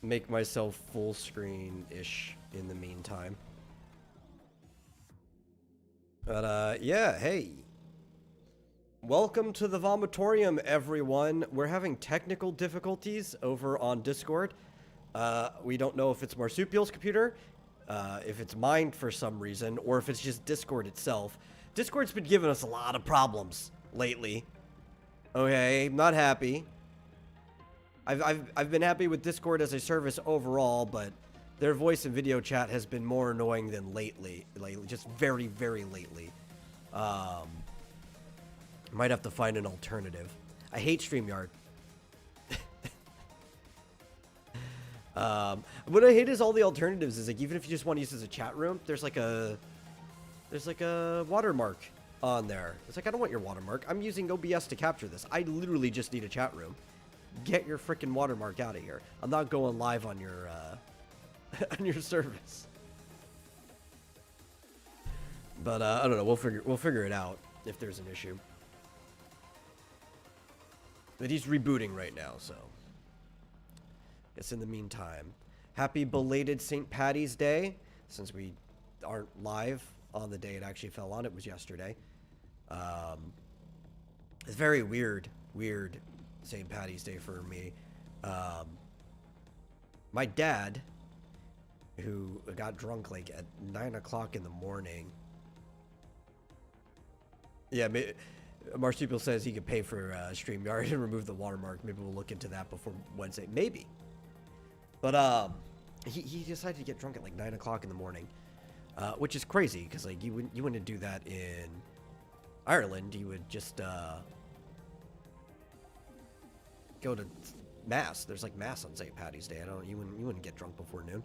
make myself full screen-ish in the meantime. But, yeah, hey. Welcome to the Vomitorium, everyone. We're having technical difficulties over on Discord. We don't know if it's Marsupial's computer, if it's mine for some reason, or if it's just Discord itself. Discord's been giving us a lot of problems lately. Okay, I'm not happy. I've been happy with Discord as a service overall, but their voice and video chat has been more annoying than lately. Just very, very lately. Might have to find an alternative. I hate StreamYard. What I hate is all the alternatives is like, even if you just want to use it as a chat room, there's like a watermark on there. It's like, I don't want your watermark. I'm using OBS to capture this. I literally just need a chat room. Get your freaking watermark out of here. I'm not going live on your on your service. But I don't know. We'll figure it out if there's an issue. But he's rebooting right now, so. Guess in the meantime, happy belated St. Paddy's Day, since we aren't live on the day it actually fell on. It was yesterday. It's very weird St. Paddy's Day for me. My dad, who got drunk like at 9 o'clock in the morning. Yeah, Marsupial says he could pay for StreamYard and remove the watermark. Maybe we'll look into that before Wednesday. Maybe. But he decided to get drunk at like 9 o'clock in the morning, which is crazy because like you wouldn't do that in Ireland. You would just go to mass. There's like mass on St. Paddy's Day. You wouldn't get drunk before noon.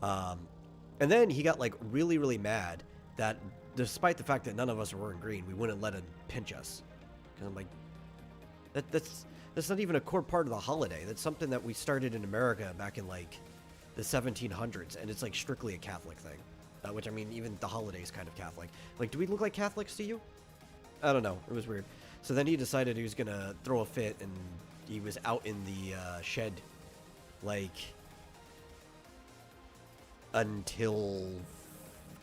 And then he got like really mad that despite the fact that none of us were wearing green, we wouldn't let him pinch us. And I'm like, that's not even a core part of the holiday. That's something that we started in America back in like the 1700s, and it's like strictly a Catholic thing. Which I mean, even the holiday is kind of Catholic. Like, do we look like Catholics to you? I don't know. It was weird. So then he decided he was gonna throw a fit, and he was out in the shed, like until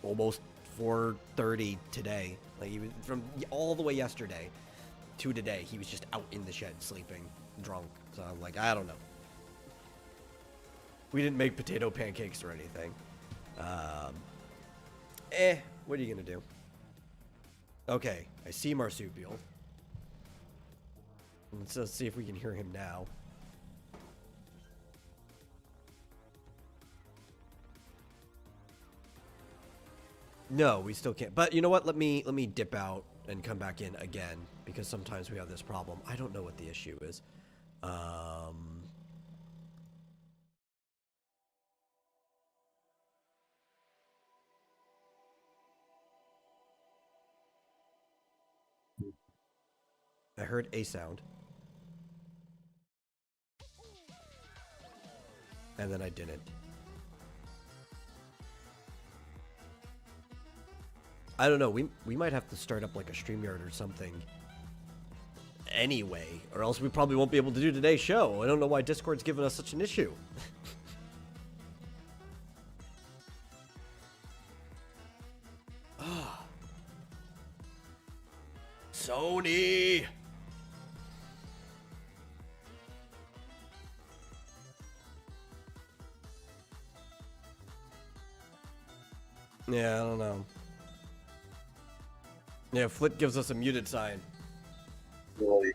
almost 4:30 today. Like he was from all the way yesterday to today. He was just out in the shed sleeping, drunk. So I'm like, I don't know. We didn't make potato pancakes or anything. What are you gonna do? Okay, I see Marsupial. Let's see if we can hear him now. No, we still can't. But you know what? Let me dip out and come back in again, because sometimes we have this problem. I don't know what the issue is. I heard a sound. And then I didn't. I don't know. We might have to start up like a StreamYard or something anyway, or else we probably won't be able to do today's show. I don't know why Discord's giving us such an issue. Sony! Yeah, I don't know. Yeah, Flit gives us a muted sign. Really?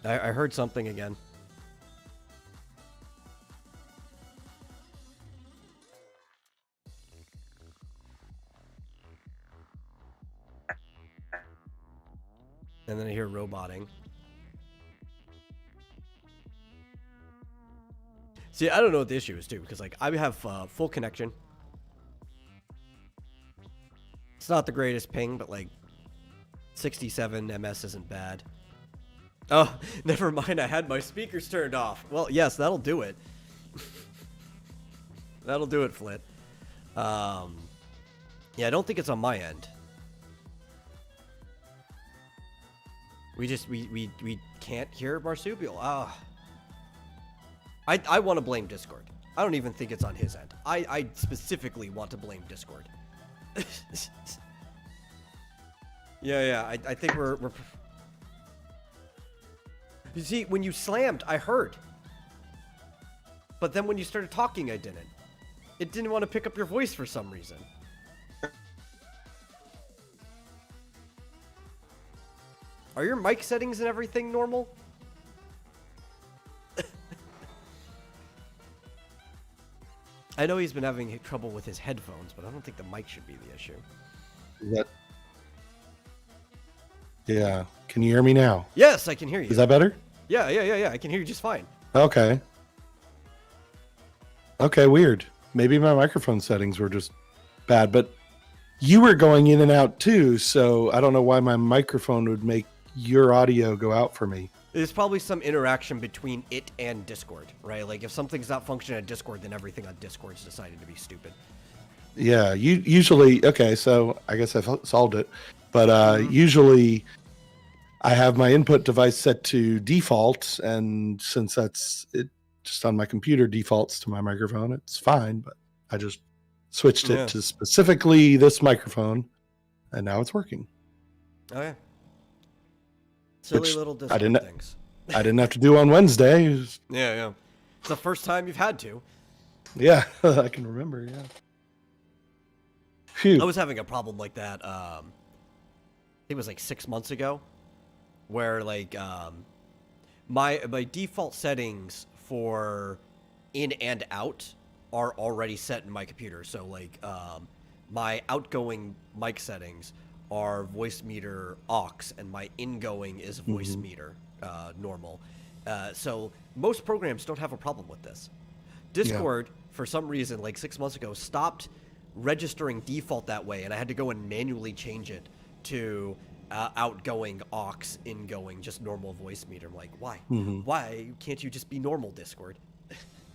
I heard something again. And then I hear roboting. See, I don't know what the issue is too, because like I have full connection. It's not the greatest ping, but like 67 ms isn't bad. Oh, never mind. I had my speakers turned off. Well, yes, that'll do it. That'll do it, Flit. Yeah, I don't think it's on my end. We can't hear Marsupial. I want to blame Discord. I don't even think it's on his end. I specifically want to blame Discord. Yeah. I think we're. You see, when you slammed, I heard. But then when you started talking, I didn't. It didn't want to pick up your voice for some reason. Are your mic settings and everything normal? I know he's been having trouble with his headphones, but I don't think the mic should be the issue. Yeah. Can you hear me now? Yes, I can hear you. Is that better? Yeah. I can hear you just fine. Okay. Okay, weird. Maybe my microphone settings were just bad, but you were going in and out too, so I don't know why my microphone would make your audio go out for me. There's probably some interaction between it and Discord, right? Like if something's not functioning on Discord, then everything on Discord's decided to be stupid. Yeah, you usually okay, so I guess I've solved it. But usually I have my input device set to default, and since that's it just on my computer defaults to my microphone, it's fine, but I just switched it to specifically this microphone, and now it's working. Oh yeah. Silly Which little Discord things. I didn't have to do on Wednesday. Yeah. It's the first time you've had to. Yeah, I can remember, yeah. Phew. I was having a problem like that, I think it was like 6 months ago, where like my default settings for in and out are already set in my computer. So like my outgoing mic settings are voice meter aux, and my ingoing is voice meter normal. So most programs don't have a problem with this. Discord, for some reason, like 6 months ago, stopped registering default that way, and I had to go and manually change it to outgoing aux, ingoing just normal voice meter. I'm like, why? Why can't you just be normal, Discord?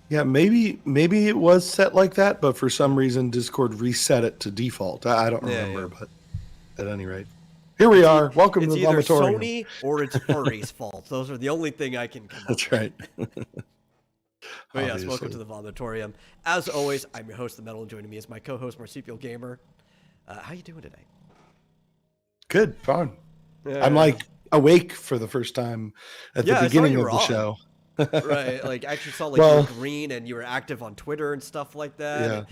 Yeah, maybe it was set like that, but for some reason Discord reset it to default. I don't remember, but at any rate, here we are. Welcome to the It's either vomitorium. Sony or it's Furry's fault. Those are the only thing I can come up with. That's right. But yes, welcome to the vomitorium. As always, I'm your host, The Metal, and joining me is my co-host, Marsupial Gamer. How you doing today? Good, fun. I'm like awake for the first time at the beginning of the show. Right, like I actually saw like you were green and you were active on Twitter and stuff like that.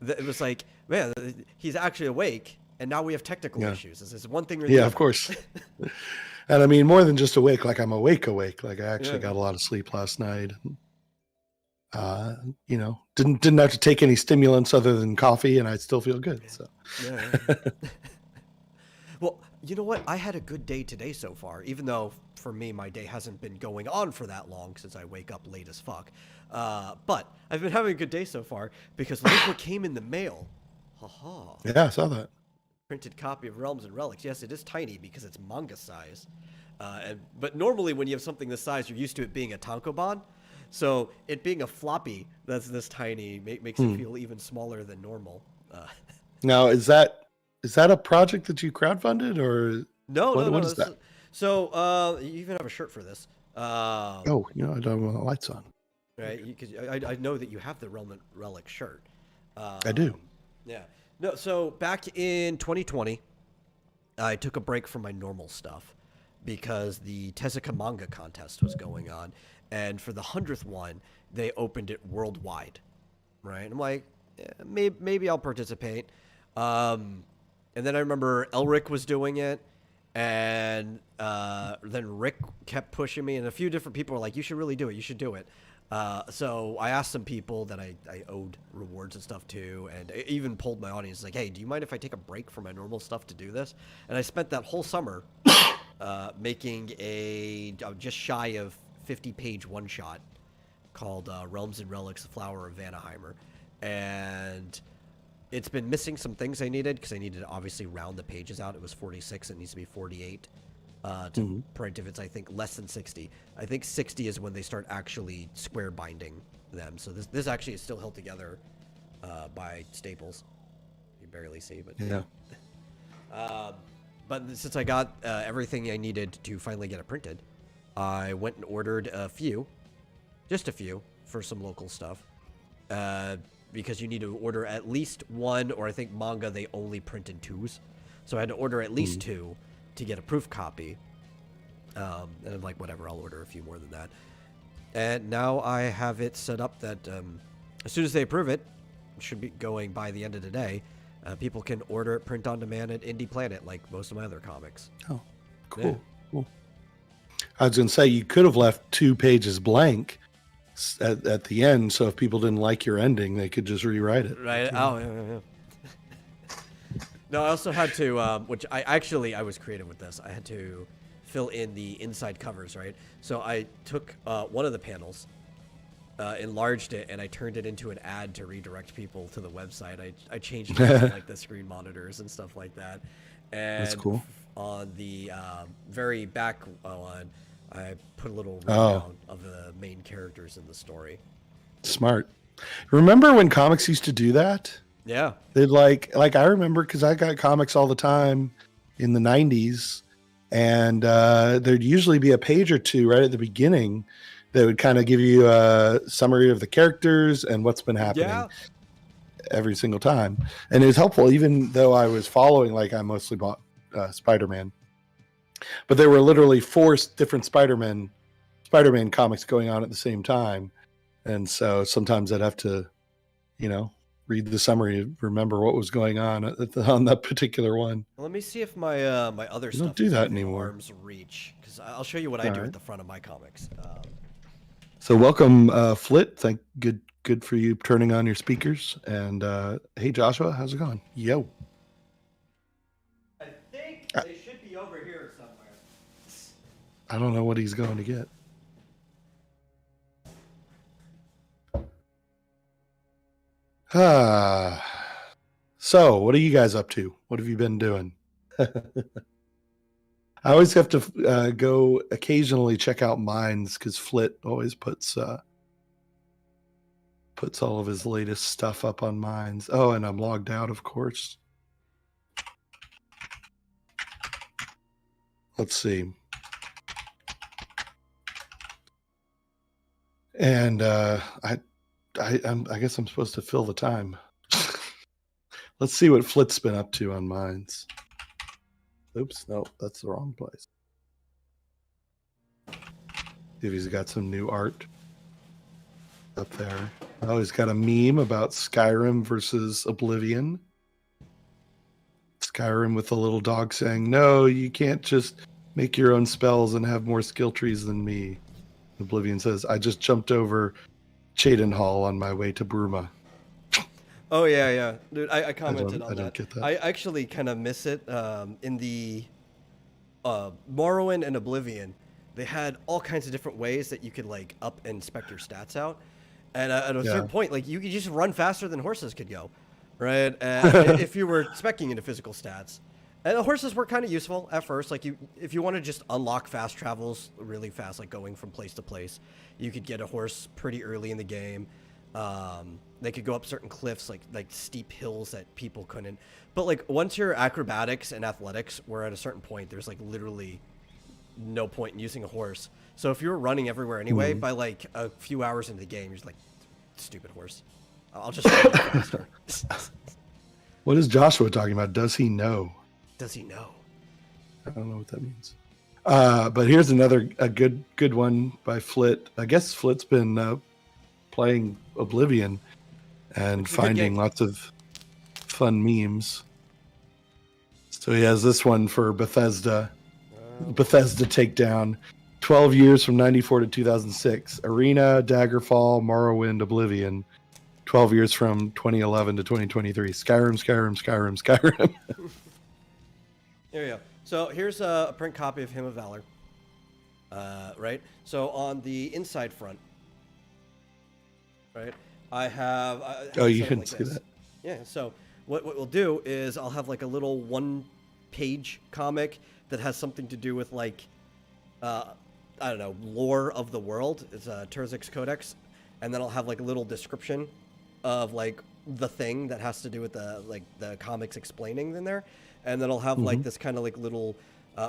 Yeah. It was like, man, he's actually awake, and now we have technical issues. Is this one thing or the other? Of course. And I mean, more than just awake, like I'm awake. Like I actually got a lot of sleep last night. You know, didn't have to take any stimulants other than coffee, and I still feel good. So. Well, you know what? I had a good day today so far, even though for me my day hasn't been going on for that long since I wake up late as fuck. But I've been having a good day so far because look what came in the mail. Haha. Yeah, I saw that. Printed copy of Realms and Relics. Yes, it is tiny because it's manga size. But normally when you have something this size, you're used to it being a tankobon. So it being a floppy that's this tiny makes it feel even smaller than normal. Now, is that a project that you crowdfunded, or no? What is that? So you even have a shirt for this. I don't want the lights on. Right, because I know that you have the Realm and Relic shirt. I do. Yeah. No. So back in 2020, I took a break from my normal stuff because the Tezuka manga contest was going on, and for the 100th one, they opened it worldwide. Right. I'm like, maybe I'll participate. And then I remember Elric was doing it, and then Rick kept pushing me, and a few different people were like, you should really do it. You should do it. So I asked some people that I owed rewards and stuff to, and I even polled my audience, like, hey, do you mind if I take a break from my normal stuff to do this? And I spent that whole summer making a just shy of 50-page one-shot called Realms and Relics, The Flower of Vanaheimr. And it's been missing some things I needed, because I needed to obviously round the pages out. It was 46. It needs to be 48 to print if it's, I think, less than 60. I think 60 is when they start actually square binding them. So this actually is still held together by staples. You barely see, but yeah. But since I got everything I needed to finally get it printed, I went and ordered just a few, for some local stuff. because you need to order at least one, or I think manga they only print in twos, so I had to order at least two to get a proof copy. And I'm like, whatever, I'll order a few more than that. And now I have it set up that as soon as they approve it, should be going by the end of the day, people can order it print on demand at Indie Planet, like most of my other comics. Oh, cool. Yeah. Cool. I was going to say, you could have left 2 pages blank at the end, so if people didn't like your ending, they could just rewrite it. Right? Oh, yeah. No, I also had to, which I was creative with this. I had to fill in the inside covers, right? So I took one of the panels, enlarged it, and I turned it into an ad to redirect people to the website. I changed it to, like the screen monitors and stuff like that. And That's cool. On the very back one, I put a little rundown of the main characters in the story. Smart. Remember when comics used to do that? Yeah. They'd like I remember, because I got comics all the time in the 90s, and there'd usually be a page or two right at the beginning that would kind of give you a summary of the characters and what's been happening every single time. And it was helpful, even though I was following, like I mostly bought Spider-Man. But there were literally 4 different Spider-Man comics going on at the same time. And so sometimes I'd have to, read the summary, remember what was going on on that particular one. Let me see if my my other stuff don't do that within anymore. arm's reach, because I'll show you what I do at the front of my comics. So welcome, Flit. Good for you turning on your speakers. And hey, Joshua, how's it going? Yo. I think they should be over here somewhere. I don't know what he's going to get. So what are you guys up to? What have you been doing? I always have to go occasionally check out Minds, because Flit always puts all of his latest stuff up on Minds. Oh, and I'm logged out, of course. Let's see. And I guess I'm supposed to fill the time. Let's see what Flit's been up to on Minds. Oops, no, that's the wrong place. See if he's got some new art up there. Oh, he's got a meme about Skyrim versus Oblivion. Skyrim with the little dog saying, "No, you can't just make your own spells and have more skill trees than me." Oblivion says, "I just jumped over Cheydinhall on my way to Bruma." Oh yeah, dude. I commented on that. I don't get that. I actually kind of miss it. In the Morrowind and Oblivion, they had all kinds of different ways that you could like up and spec your stats out, and at a certain point, like you could just run faster than horses could go, right? If you were speccing into physical stats. And the horses were kind of useful at first. Like if you want to just unlock fast travels really fast, like going from place to place, you could get a horse pretty early in the game. They could go up certain cliffs, like steep hills that people couldn't. But like once your acrobatics and athletics were at a certain point, there's like literally no point in using a horse. So if you were running everywhere anyway, by like a few hours into the game, you're just like, stupid horse. I'll just run faster. What is Joshua talking about? Does he know? Does he know? I don't know what that means. But here's a good one by Flit. I guess Flit's been playing Oblivion and finding lots of fun memes. So he has this one for Bethesda. Bethesda Takedown. 12 years from 94 to 2006. Arena, Daggerfall, Morrowind, Oblivion. 12 years from 2011 to 2023. Skyrim. There you go. So here's a print copy of Hymn of Valor. Right? So on the inside front, right, I have... you couldn't see that. Yeah, so what we'll do is I'll have like a little one-page comic that has something to do with like, I don't know, lore of the world. It's Terzic's Codex. And then I'll have like a little description of like the thing that has to do with the comics explaining in there. And then I'll have like this kind of like little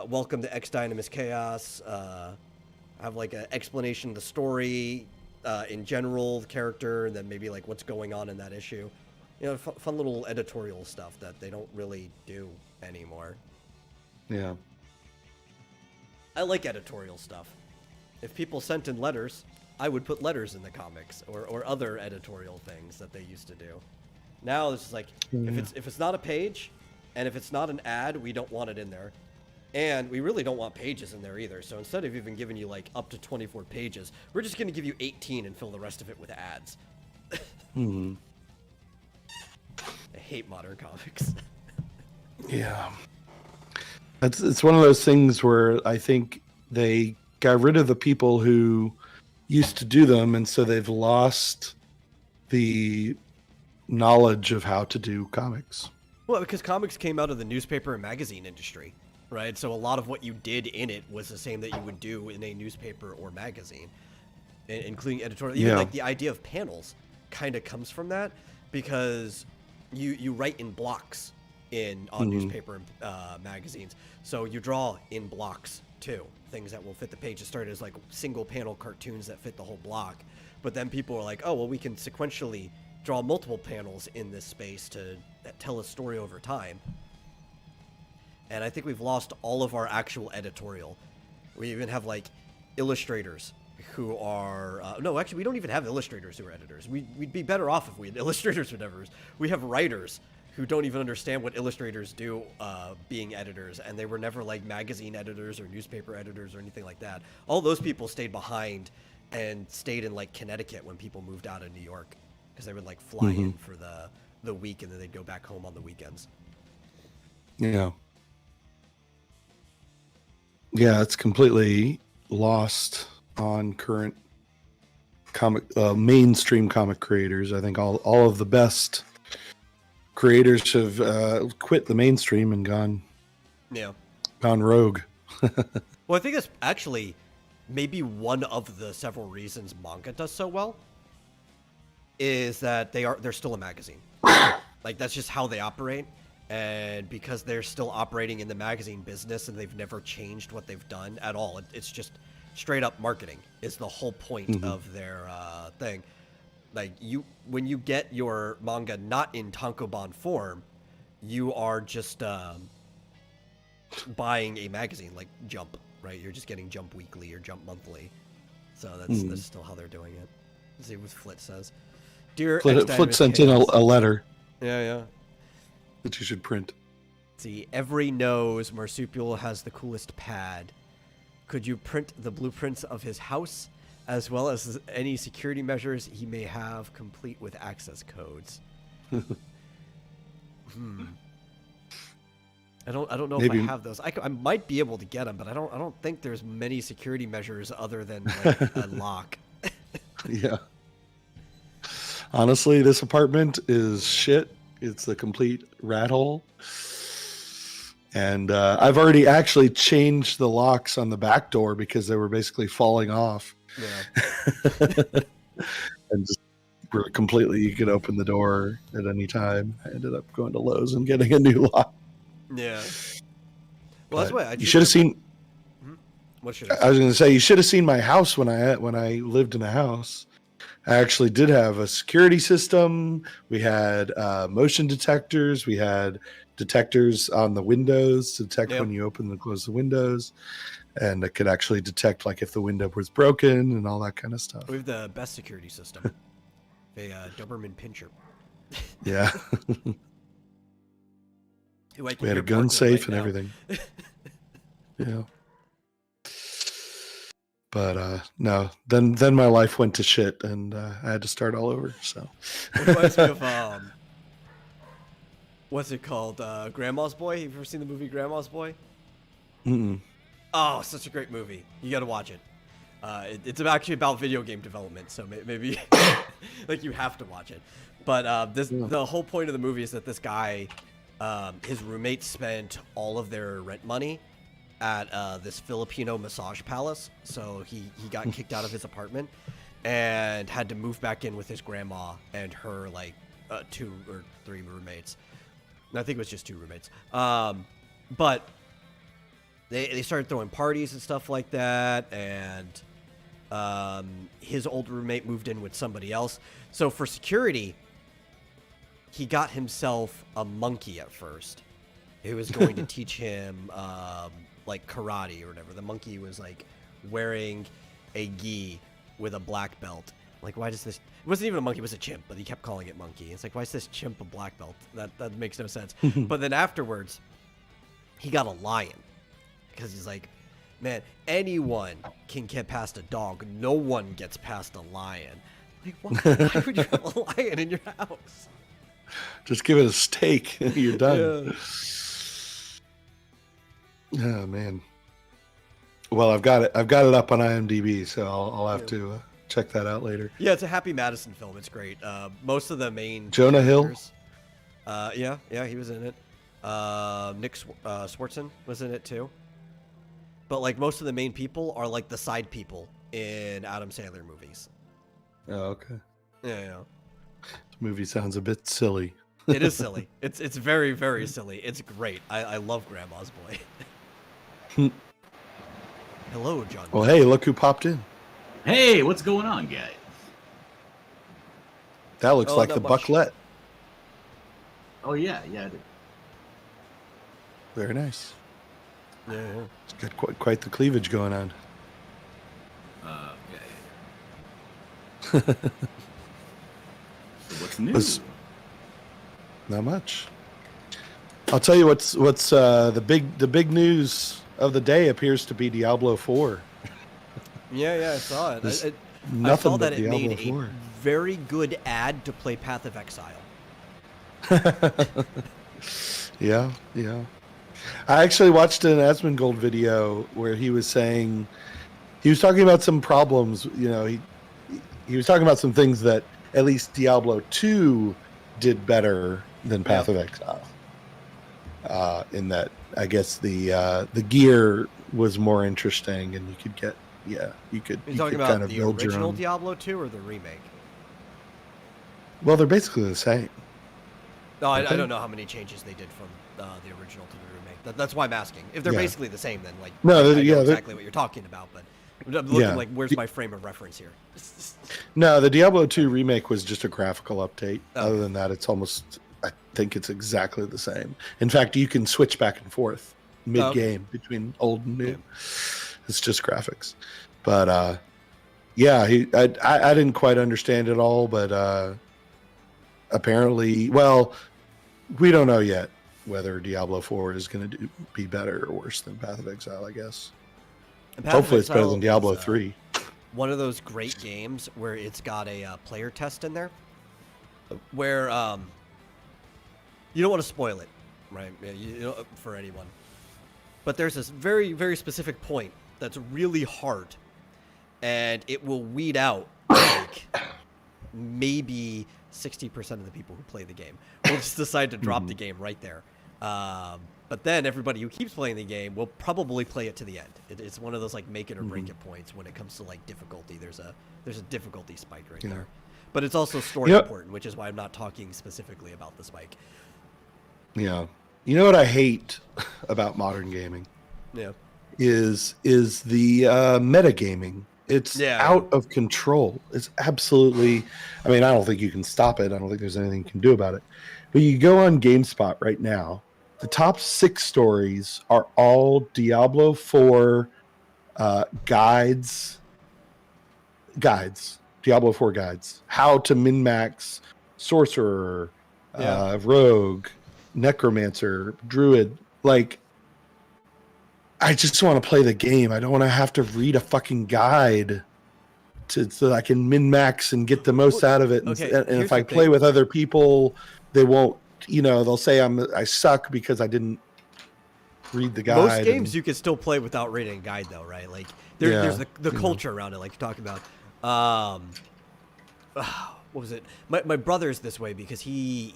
welcome to X Dynamis Chaos. Have like an explanation of the story, in general, the character, and then maybe like what's going on in that issue. You know, fun little editorial stuff that they don't really do anymore. Yeah. I like editorial stuff. If people sent in letters, I would put letters in the comics or other editorial things that they used to do. Now it's just like if it's not a page, and if it's not an ad, we don't want it in there. And we really don't want pages in there either. So instead of even giving you like up to 24 pages, we're just going to give you 18 and fill the rest of it with ads. Hmm. I hate modern comics. Yeah. It's one of those things where I think they got rid of the people who used to do them, and so they've lost the knowledge of how to do comics. Well, because comics came out of the newspaper and magazine industry, right? So a lot of what you did in it was the same that you would do in a newspaper or magazine, including editorial. Even like the idea of panels kind of comes from that, because you write in blocks on newspaper and magazines. So you draw in blocks too, things that will fit the page. It started as like single panel cartoons that fit the whole block, but then people are like, oh well, we can sequentially draw multiple panels in this space to tell a story over time. And I think we've lost all of our actual editorial. We even have like illustrators who are no, actually we don't even have illustrators who are editors. We'd be better off if we had illustrators who editors. We have writers who don't even understand what illustrators do, being editors, and they were never like magazine editors or newspaper editors or anything like that. All those people stayed behind and stayed in like Connecticut when people moved out of New York, because they would like fly in for the week and then they'd go back home on the weekends. Yeah. Yeah, it's completely lost on current mainstream comic creators. I think all of the best creators have quit the mainstream and gone rogue. Well, I think that's actually maybe one of the several reasons manga does so well, is that they're still a magazine. Like that's just how they operate, and because they're still operating in the magazine business and they've never changed what they've done at all, it's just straight up marketing is the whole point of their thing. Like when you get your manga not in tankobon form, you are just buying a magazine like Jump, right? You're just getting Jump Weekly or Jump Monthly. So that's still how they're doing it. Let's see what Flit says. Dear Flit sent in a letter. Yeah. That you should print. Let's see, every knows Marsupial has the coolest pad. Could you print the blueprints of his house, as well as any security measures he may have, complete with access codes? I don't know Maybe. if I have those. I might be able to get them, but I don't think there's many security measures other than like a lock. Yeah. Honestly, this apartment is shit. It's a complete rat hole. And I've already actually changed the locks on the back door because they were basically falling off. Yeah. And just completely, you could open the door at any time. I ended up going to Lowe's and getting a new lock. Yeah. Well, that's why you should have seen. What should I I was going to say, you should have seen my house when I lived in a house. I actually did have a security system. We had motion detectors. We had detectors on the windows to detect when you open and close the windows. And it could actually detect like if the window was broken and all that kind of stuff. We have the best security system. A Doberman Pinscher. Yeah. We had a gun safe and everything. Yeah. But no, then my life went to shit, and I had to start all over. So it reminds me of what's it called? Grandma's Boy. Have you ever seen the movie Grandma's Boy? Mm-mm. Oh, such a great movie. You got to watch it. It's actually about video game development, so maybe like you have to watch it. But the whole point of the movie is that this guy, his roommates spent all of their rent money at this Filipino massage palace, so he got kicked out of his apartment and had to move back in with his grandma and her like 2 or 3 roommates. And I think it was just 2 roommates. But they started throwing parties and stuff like that, and His old roommate moved in with somebody else. So for security, he got himself a monkey at first. Who was going to teach him like karate or whatever. The monkey was like wearing a gi with a black belt. Like, why does this? It wasn't even a monkey; it was a chimp. But he kept calling it monkey. It's like, why is this chimp a black belt? That makes no sense. But then afterwards, he got a lion because he's like, man, anyone can get past a dog. No one gets past a lion. Like, why would you have a lion in your house? Just give it a steak. You're done. Yeah. Oh man. Well, I've got it up on IMDb, so I'll have to check that out later. Yeah, it's a Happy Madison film. It's great. Most of the main Jonah Hill? characters- yeah, he was in it. Nick Swartzen was in it too. But like most of the main people are like the side people in Adam Sandler movies. Oh, okay. Yeah. This movie sounds a bit silly. It is silly. It's very, very silly. It's great. I love Grandma's Boy. Hello, John. Well, hey, look who popped in. Hey, what's going on, guys? That looks Oh, like not the much. Bucklet. Oh yeah, yeah. Very nice. Yeah. It's got quite the cleavage going on. Okay. So what's new? Was- Not much. I'll tell you what's the big news of the day appears to be Diablo 4. Yeah, I saw it. There's I nothing saw but that it Diablo made 4. a very good ad to play Path of Exile. Yeah. I actually watched an Asmongold video where he was saying he was talking about some problems. You know, he was talking about some things that at least Diablo 2 did better than Path of Exile. In that, I guess the gear was more interesting, and you could get you could You're talking kind about of the build your original own. Diablo 2 or the remake? Well, they're basically the same. No, I Okay. don't know how many changes they did from the original to the remake. That's why I'm asking. If they're Yeah. basically the same, then like No, I they're- know yeah, they're- exactly what you're talking about. But I'm looking Yeah. like, where's my frame of reference here? No, the Diablo 2 remake was just a graphical update. Oh. Other than that, it's almost, I think it's exactly the same. In fact, you can switch back and forth mid-game between old and new. Yeah. It's just graphics. But, yeah, I didn't quite understand it all, but apparently, well, we don't know yet whether Diablo 4 is going to be better or worse than Path of Exile, I guess. And Path of Hopefully it's better Exile than Diablo is, 3. One of those great games where it's got a player test in there, where you don't want to spoil it, right? Yeah, you know, for anyone. But there's this very, very specific point that's really hard, and it will weed out like maybe 60% of the people who play the game. Will just decide to drop the game right there. But then everybody who keeps playing the game will probably play it to the end. It's one of those like make it or break it points when it comes to like difficulty. There's a difficulty spike right Yeah. there. But it's also story Yep. important, which is why I'm not talking specifically about the spike. Yeah. You know what I hate about modern gaming Yeah. is the metagaming. It's Yeah. out of control. It's absolutely, I mean, I don't think you can stop it. I don't think there's anything you can do about it. But you go on GameSpot right now, the top 6 stories are all Diablo 4 guides, Diablo 4 guides. How to min-max Sorcerer, Rogue, Necromancer, Druid. Like, I just want to play the game. I don't want to have to read a fucking guide so that I can min-max and get the most out of it. And, Okay, and here's if I the play thing. with other people, they won't, they'll say I suck because I didn't read the guide. Most games and- you can still play without reading a guide, though, right? Like Yeah, there's the culture around it, like you're talking about. What was it? My brother's this way because he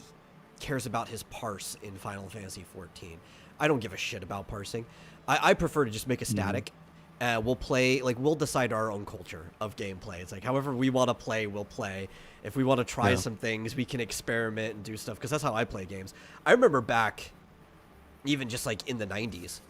cares about his parse in Final Fantasy 14. I don't give a shit about parsing. I prefer to just make a static. We'll play, like, we'll decide our own culture of gameplay. It's like, however we want to play, we'll play. If we want to try some things, we can experiment and do stuff, because that's how I play games. I remember back, even just, like, in the 90s,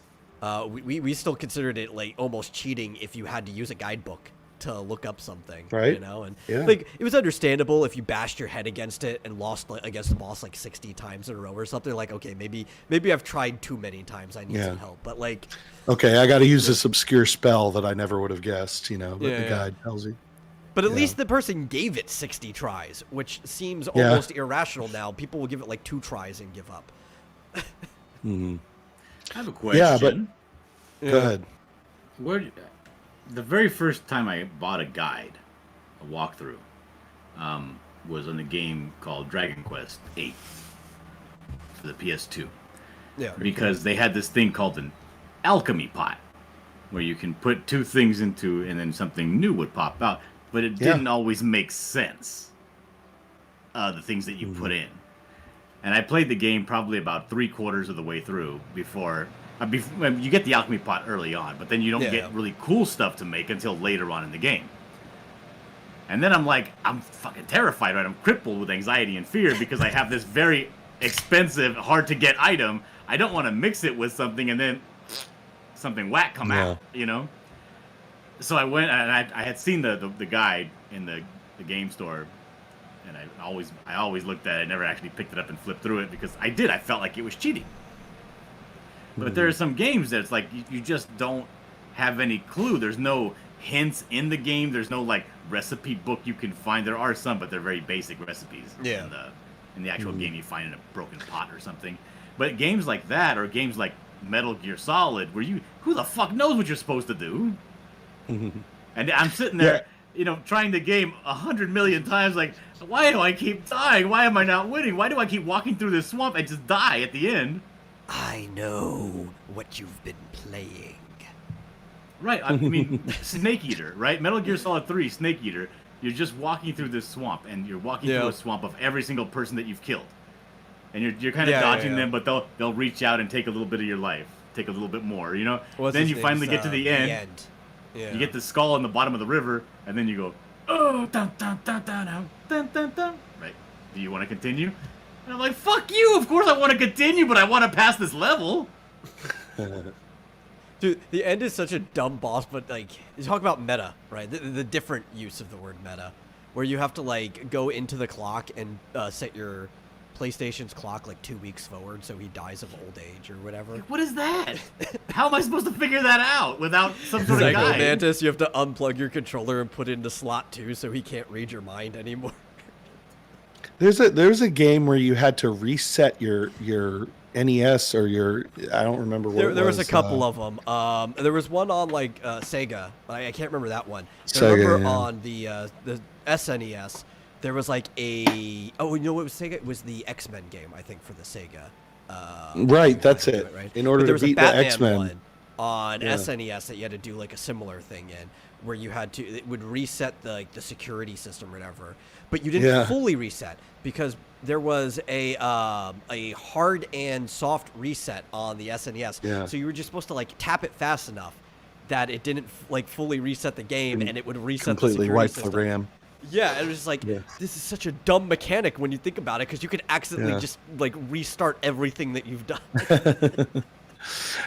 we still considered it, like, almost cheating if you had to use a guidebook to look up something, Right. you know, and Yeah. like it was understandable if you bashed your head against it and lost against the boss like 60 times in a row or something. Like, okay, maybe I've tried too many times. I need Yeah. some help. But like, Okay, I got to use this obscure spell that I never would have guessed. But Yeah, the yeah. guide tells you. but at Yeah. least the person gave it 60 tries, which seems Yeah. almost irrational now. People will give it like 2 tries and give up. Hmm. I have a question. Yeah, but- Go ahead. Where, the very first time I bought a guide, a walkthrough, was on a game called Dragon Quest VIII for the PS2. Yeah. Because they had this thing called an alchemy pot, where you can put 2 things into, and then something new would pop out. But it Yeah. didn't always make sense. The things that you put in, and I played the game probably about 3/4 of the way through before. You get the alchemy pot early on, but then you don't Yeah. get really cool stuff to make until later on in the game. And then I'm like, I'm fucking terrified, right? I'm crippled with anxiety and fear because I have this very expensive, hard to get item. I don't want to mix it with something and then something whack come out, you know? So I went and I had seen the guide in the game store, and I always looked at it, never actually picked it up and flipped through it because I felt like it was cheating. But there are some games that it's like you just don't have any clue. There's no hints in the game. There's no like recipe book you can find. There are some, but they're very basic recipes. Yeah. In the actual game, you find in a broken pot or something. But games like that, or games like Metal Gear Solid, where who the fuck knows what you're supposed to do? And I'm sitting there, trying the game 100 million times. Like, why do I keep dying? Why am I not winning? Why do I keep walking through this swamp and just die at the end? I know what you've been playing. Right, I mean, Snake Eater, right? Metal Gear Solid 3, Snake Eater. You're just walking through this swamp, and you're walking through a swamp of every single person that you've killed, and you're kind of dodging them, but they'll reach out and take a little bit of your life, take a little bit more, you know. What's then his you finally name's, get to the end. Yeah. You get the skull in the bottom of the river, and then you go, oh, dun dun dun dun dun dun dun dun. Right? Do you want to continue? And I'm like, fuck you! Of course I want to continue, but I want to pass this level. Dude, the end is such a dumb boss, but like, you talk about meta, right? The different use of the word meta, where you have to like go into the clock and set your PlayStation's clock like 2 weeks forward, so he dies of old age or whatever. What is that? How am I supposed to figure that out without some sort of Psycho guide? Mantis, you have to unplug your controller and put it into slot 2, so he can't read your mind anymore. There's a game where you had to reset your NES or your, I don't remember what There was a couple of of them. There was one on like Sega. I can't remember that one. I Sega, remember yeah. on the SNES, there was like you know what was Sega? It was the X-Men game, I think, for the Sega. Right, that's game, it. Right? In order But there to was beat a Batman the X-Men. one on Yeah. SNES that you had to do like a similar thing in, where you had to, it would reset the security system or whatever, but you didn't Yeah. fully reset because there was a hard and soft reset on the SNES. Yeah. So you were just supposed to like tap it fast enough that it didn't like fully reset the game, and it would reset completely the wipe security the system. RAM. Yeah, it was just like, Yeah. this is such a dumb mechanic when you think about it, because you could accidentally Yeah. just like restart everything that you've done.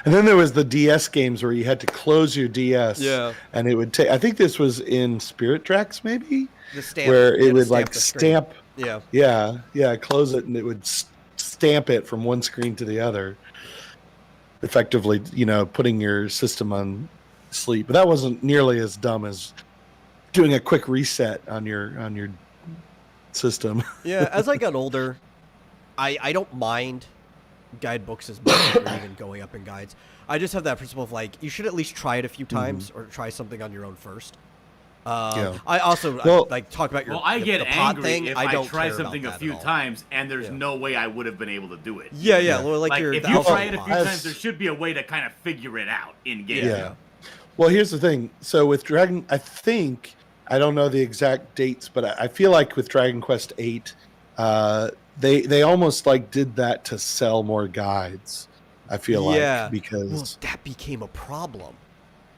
And then there was the DS games where you had to close your DS. Yeah. And it would take, I think this was in Spirit Tracks maybe, The stamp, where you had it to would like the screen. stamp. Yeah. Yeah, close it and it would stamp it from one screen to the other. Effectively, putting your system on sleep. But that wasn't nearly as dumb as doing a quick reset on your system. Yeah, as I got older, I don't mind guidebooks as much, or even going up in guides. I just have that principle of like, you should at least try it a few times, or try something on your own first. Yeah. I also Well- like talk about your Well, I get the pot angry thing. if I I don't try care something about a that few at all. times and there's Yeah. no way I would have been able to do it. Yeah, Yeah. well, like your If the you alpha try it a few boss. times, there should be a way to kind of figure it out in game. Yeah. Yeah. Well, here's the thing. So with Dragon, I don't know the exact dates, but I feel like with Dragon Quest VIII, they almost like did that to sell more guides. I feel Yeah. like because Well, that became a problem.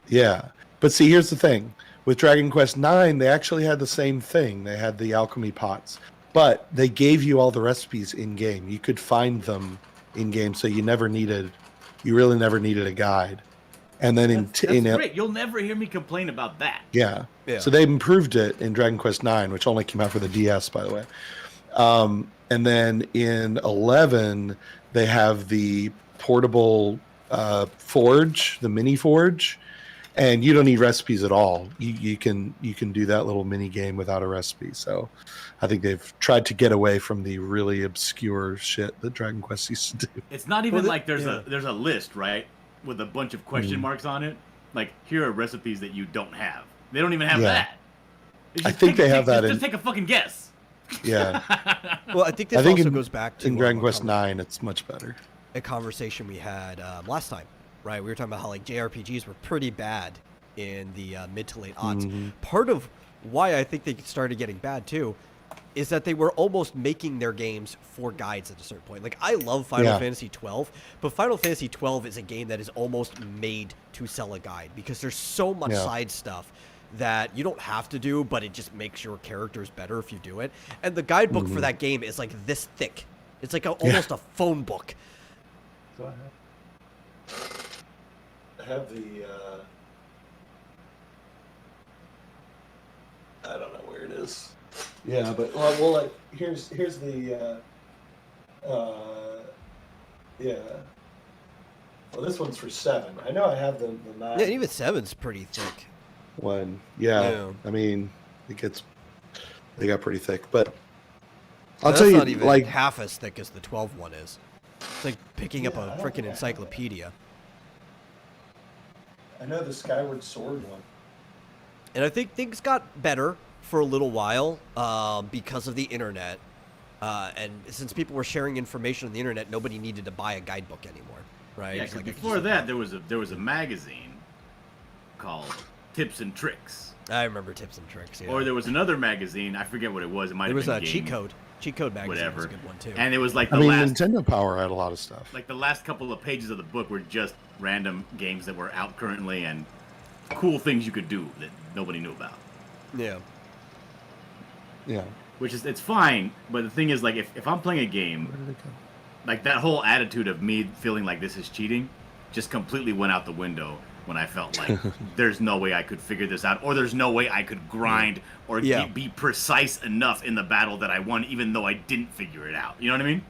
yeah. But see, here's the thing. With Dragon Quest IX, they actually had the same thing. They had the alchemy pots, but they gave you all the recipes in game. You could find them in game, so you really never needed a guide. And then That's great. You'll never hear me complain about that. yeah. Yeah. So they improved it in Dragon Quest IX, which only came out for the DS, by the way. And then in 11, they have the portable forge, the mini forge, and you don't need recipes at all. You can do that little mini game without a recipe. So I think they've tried to get away from the really obscure shit that Dragon Quest used to do. It's not even Well, like there's a list, right, with a bunch of question marks on it. Like, here are recipes that you don't have. They don't even have Yeah. that. It's I just think they have that Just in- take a fucking guess. Yeah. Well, I think this I think also in, goes back to in Dragon a Quest IX, it's much better. a conversation we had last time, right? We were talking about how like JRPGs were pretty bad in the mid to late aughts. Part of why I think they started getting bad too is that they were almost making their games for guides at a certain point. Like I love Final Yeah. Fantasy 12, but Final Fantasy 12 is a game that is almost made to sell a guide because there's so much Yeah. side stuff that you don't have to do, but it just makes your characters better if you do it. And the guidebook for that game is like this thick. It's like almost a phone book. So I have the. I don't know where it is. Yeah, but well, like here's the. Yeah. Well, this one's for 7. I know I have the 9 Yeah, even 7's pretty thick. one. Yeah. Yeah. I mean, they got pretty thick, but I'll That's tell you, not even like, half as thick as the 12 one is. It's like picking up Yeah, I a don't freaking think I have encyclopedia. I know the Skyward Sword one. And I think things got better for a little while because of the internet. And since people were sharing information on the internet, nobody needed to buy a guidebook anymore, right? Yeah, It's 'cause like I can before just- that, there was a magazine called Tips and Tricks. I remember Tips and Tricks. Yeah. Or there was another magazine. I forget what it was. It might there have was been a Cheat Code. Cheat Code magazine whatever. was a good one too. And it was like I the mean, last Nintendo Power had a lot of stuff. like the last couple of pages of the book were just random games that were out currently and cool things you could do that nobody knew about. Yeah. Yeah. Which is it's fine, but the thing is like if I'm playing a game, Where did it go? like that whole attitude of me feeling like this is cheating just completely went out the window when I felt like there's no way I could figure this out, or there's no way I could grind or Yeah. be precise enough in the battle that I won, even though I didn't figure it out. You know what I mean?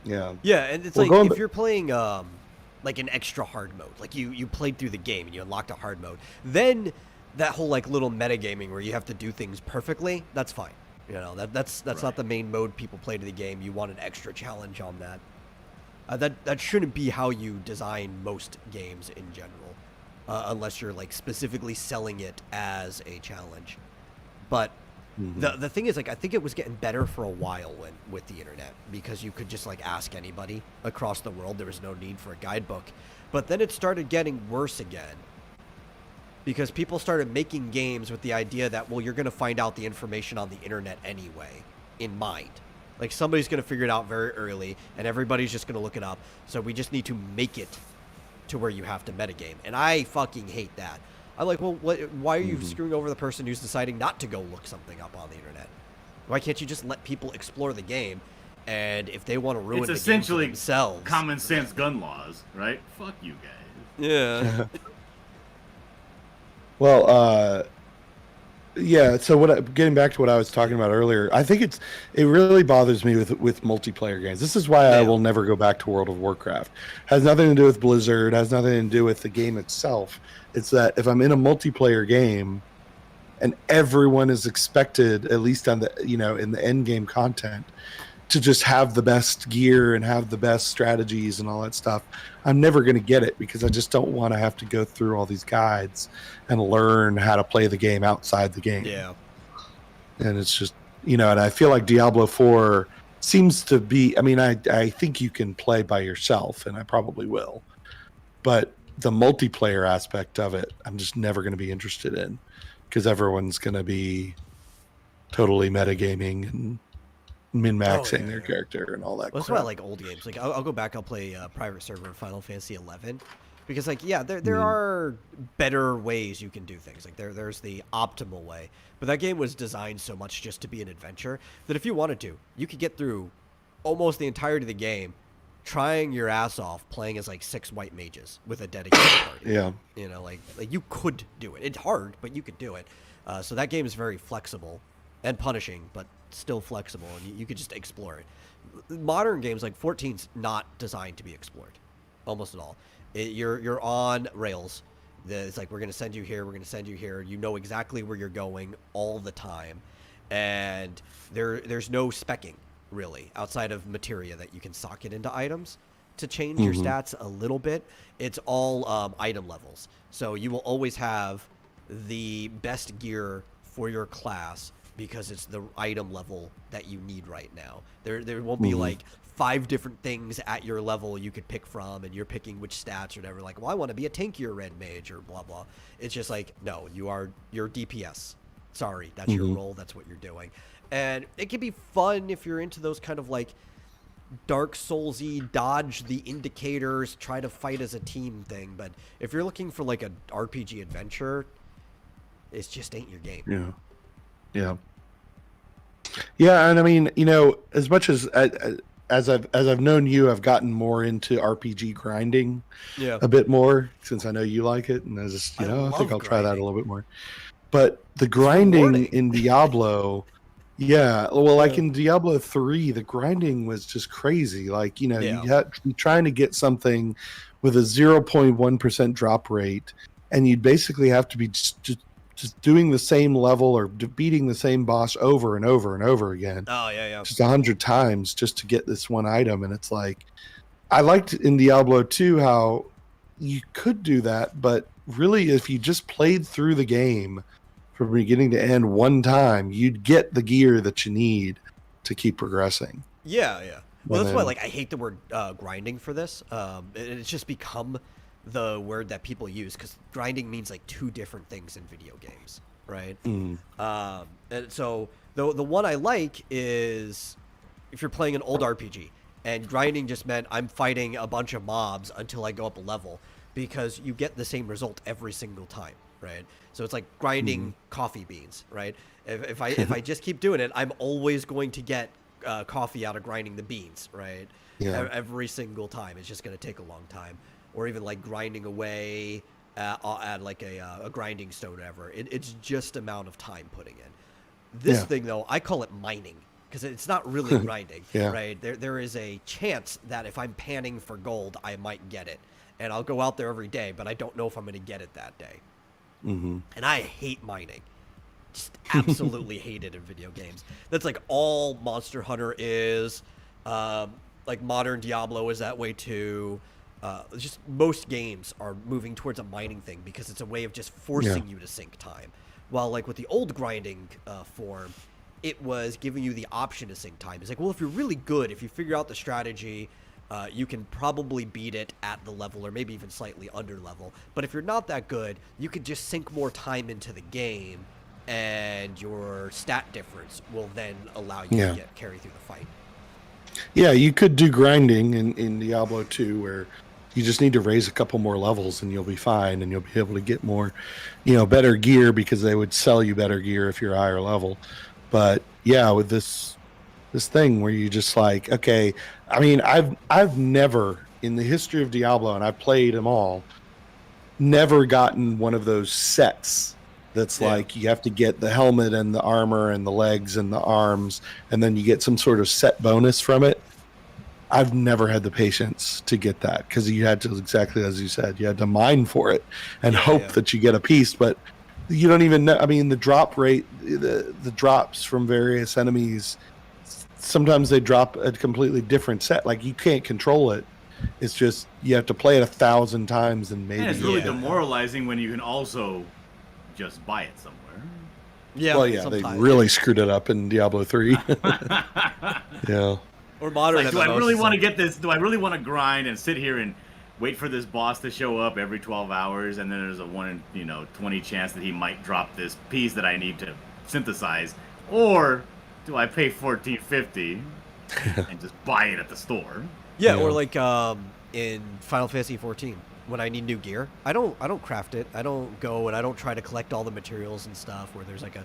Yeah. Yeah, and it's Well, like going if ba- you're playing like an extra hard mode, like you played through the game and you unlocked a hard mode, then that whole like little metagaming where you have to do things perfectly, that's fine. You know, that's not Right. the main mode people play to the game. You want an extra challenge on that. That shouldn't be how you design most games in general, unless you're like specifically selling it as a challenge. But the thing is, like, I think it was getting better for a while with the internet because you could just like ask anybody across the world. There was no need for a guidebook. But then it started getting worse again because people started making games with the idea that, well, you're going to find out the information on the internet anyway in mind. Like somebody's going to figure it out very early and everybody's just going to look it up. So we just need to make it to where you have to metagame. And I fucking hate that. I'm like, well, why are you screwing over the person who's deciding not to go look something up on the internet? Why can't you just let people explore the game? And if they want to ruin It's the game for essentially themselves, common sense gun laws, right? Fuck you guys. yeah, Well, yeah. So getting back to what I was talking about earlier, I think it really bothers me with multiplayer games. This is why I Yeah. will never go back to World of Warcraft. Has nothing to do with Blizzard. Has nothing to do with the game itself. It's that if I'm in a multiplayer game, and everyone is expected, at least on the in the end game content, to just have the best gear and have the best strategies and all that stuff, I'm never going to get it because I just don't want to have to go through all these guides and learn how to play the game outside the game. yeah. And it's just, and I feel like Diablo 4 seems to be, I mean, I think you can play by yourself, and I probably will. But the multiplayer aspect of it, I'm just never going to be interested in because everyone's going to be totally metagaming and min-maxing yeah, their yeah. character and all that Well, that's why I crap. like old games. Like I'll go back. I'll play private server in Final Fantasy 11 because, like, yeah, there are better ways you can do things. Like there's the optimal way, but that game was designed so much just to be an adventure that if you wanted to, you could get through almost the entirety of the game trying your ass off playing as like 6 white mages with a dedicated party. Yeah. You know, like you could do it. It's hard, but you could do it. So that game is very flexible and punishing, but still flexible, and you could just explore it. Modern games like 14's not designed to be explored, almost at all. You're on rails. It's like, we're going to send you here, we're going to send you here. You know exactly where you're going all the time, and there's no specking really outside of materia that you can socket into items to change your stats a little bit. It's all item levels, so you will always have the best gear for your class because it's the item level that you need right now. There won't be like 5 different things at your level you could pick from, and you're picking which stats or whatever. Like, well, I want to be a tankier red mage or blah blah. It's just like, no, you're DPS. Sorry, that's your role. That's what you're doing. And it can be fun if you're into those kind of like Dark Souls-y, dodge the indicators, try to fight as a team thing. But if you're looking for like a RPG adventure, it just ain't your game. Yeah, and I mean, you know, as much as I've known you, I've gotten more into RPG grinding a bit more since I know you like it, and I just, you know, I think I'll try that a little bit more. But the grinding in Diablo, like in Diablo 3, the grinding was just crazy. Like, you know, you're trying to get something with a 0.1% drop rate, and you'd basically have to be just doing the same level or beating the same boss over and over and over again. Oh, yeah. Just 100 times just to get this one item. And it's like, I liked in Diablo 2 how you could do that, but really if you just played through the game from beginning to end one time, you'd get the gear that you need to keep progressing. Yeah. Well, that's why, like, I hate the word grinding for this. It's just become the word that people use because grinding means like 2 different things in video games, right? And so the one I like is if you're playing an old RPG, and grinding just meant I'm fighting a bunch of mobs until I go up a level, because you get the same result every single time, right? So it's like grinding coffee beans, right? If I just keep doing it, I'm always going to get coffee out of grinding the beans, right? Every single time. It's just going to take a long time. Or even like grinding away at like a grinding stone or whatever. It's just amount of time putting in. This thing, though, I call it mining because it's not really grinding, right? There is a chance that if I'm panning for gold, I might get it. And I'll go out there every day, but I don't know if I'm going to get it that day. And I hate mining. Just absolutely hate it in video games. That's like all Monster Hunter is. Like modern Diablo is that way too. Just most games are moving towards a mining thing because it's a way of just forcing you to sink time. While like with the old grinding form, it was giving you the option to sink time. It's like, well, if you're really good, if you figure out the strategy, you can probably beat it at the level or maybe even slightly under level. But if you're not that good, you could just sink more time into the game and your stat difference will then allow you to carry through the fight. Yeah, you could do grinding in Diablo 2 where you just need to raise a couple more levels and you'll be fine, and you'll be able to get more, you know, better gear because they would sell you better gear if you're higher level. But yeah, with this thing where you just like, okay, I mean, I've never in the history of Diablo, and I've played them all, never gotten one of those sets that's like you have to get the helmet and the armor and the legs and the arms, and then you get some sort of set bonus from it. I've never had the patience to get that because you had to, exactly as you said, you had to mine for it and hope that you get a piece, but you don't even know. I mean, the drop rate, the drops from various enemies, sometimes they drop a completely different set. Like you can't control it. It's just you have to play it 1,000 times and maybe. And it's really demoralizing when you can also just buy it somewhere. Yeah, well, yeah, they really screwed it up in Diablo 3. Yeah. Or modern. Like, do I really want to get this? Do I really want to grind and sit here and wait for this boss to show up every 12 hours, and then there's a 1 in 20 chance that he might drop this piece that I need to synthesize, or do I pay $14.50 and just buy it at the store? Yeah, or like in Final Fantasy 14, when I need new gear, I don't craft it. I don't go and I don't try to collect all the materials and stuff. Where there's like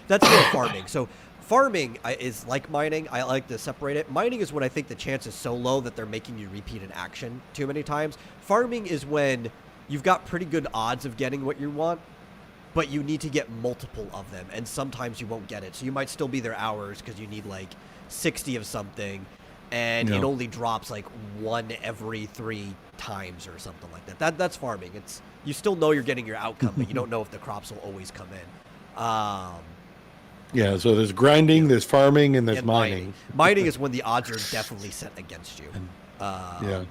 that's for farming. So farming is like mining. I like to separate it. Mining is when I think the chance is so low that they're making you repeat an action too many times. Farming is when you've got pretty good odds of getting what you want, but you need to get multiple of them, and sometimes you won't get it. So you might still be there hours because you need like 60 of something, and it only drops like 1 every 3 times or something like that. That's farming. It's you still know you're getting your outcome, but you don't know if the crops will always come in. Yeah, so there's grinding, there's farming, and there's And mining. Mining is when the odds are definitely set against you. Yeah,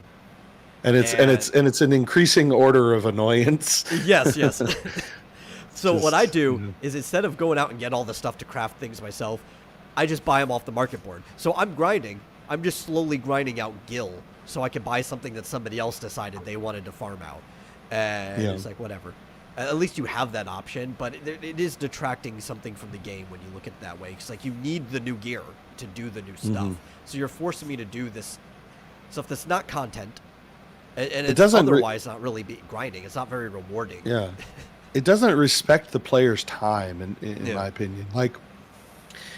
and it's an increasing order of annoyance. Yes. So what I do Just, is instead of going out and get all the stuff to craft things myself, I just buy them off the market board. So I'm grinding. I'm just slowly grinding out gil so I can buy something that somebody else decided they wanted to farm out. And it's like, whatever. At least you have that option, but it is detracting something from the game when you look at it that way. Because like you need the new gear to do the new stuff. So you're forcing me to do this stuff that's not content. And it's doesn't otherwise not really grinding. It's not very rewarding. Yeah. It doesn't respect the player's time, in my opinion. Like,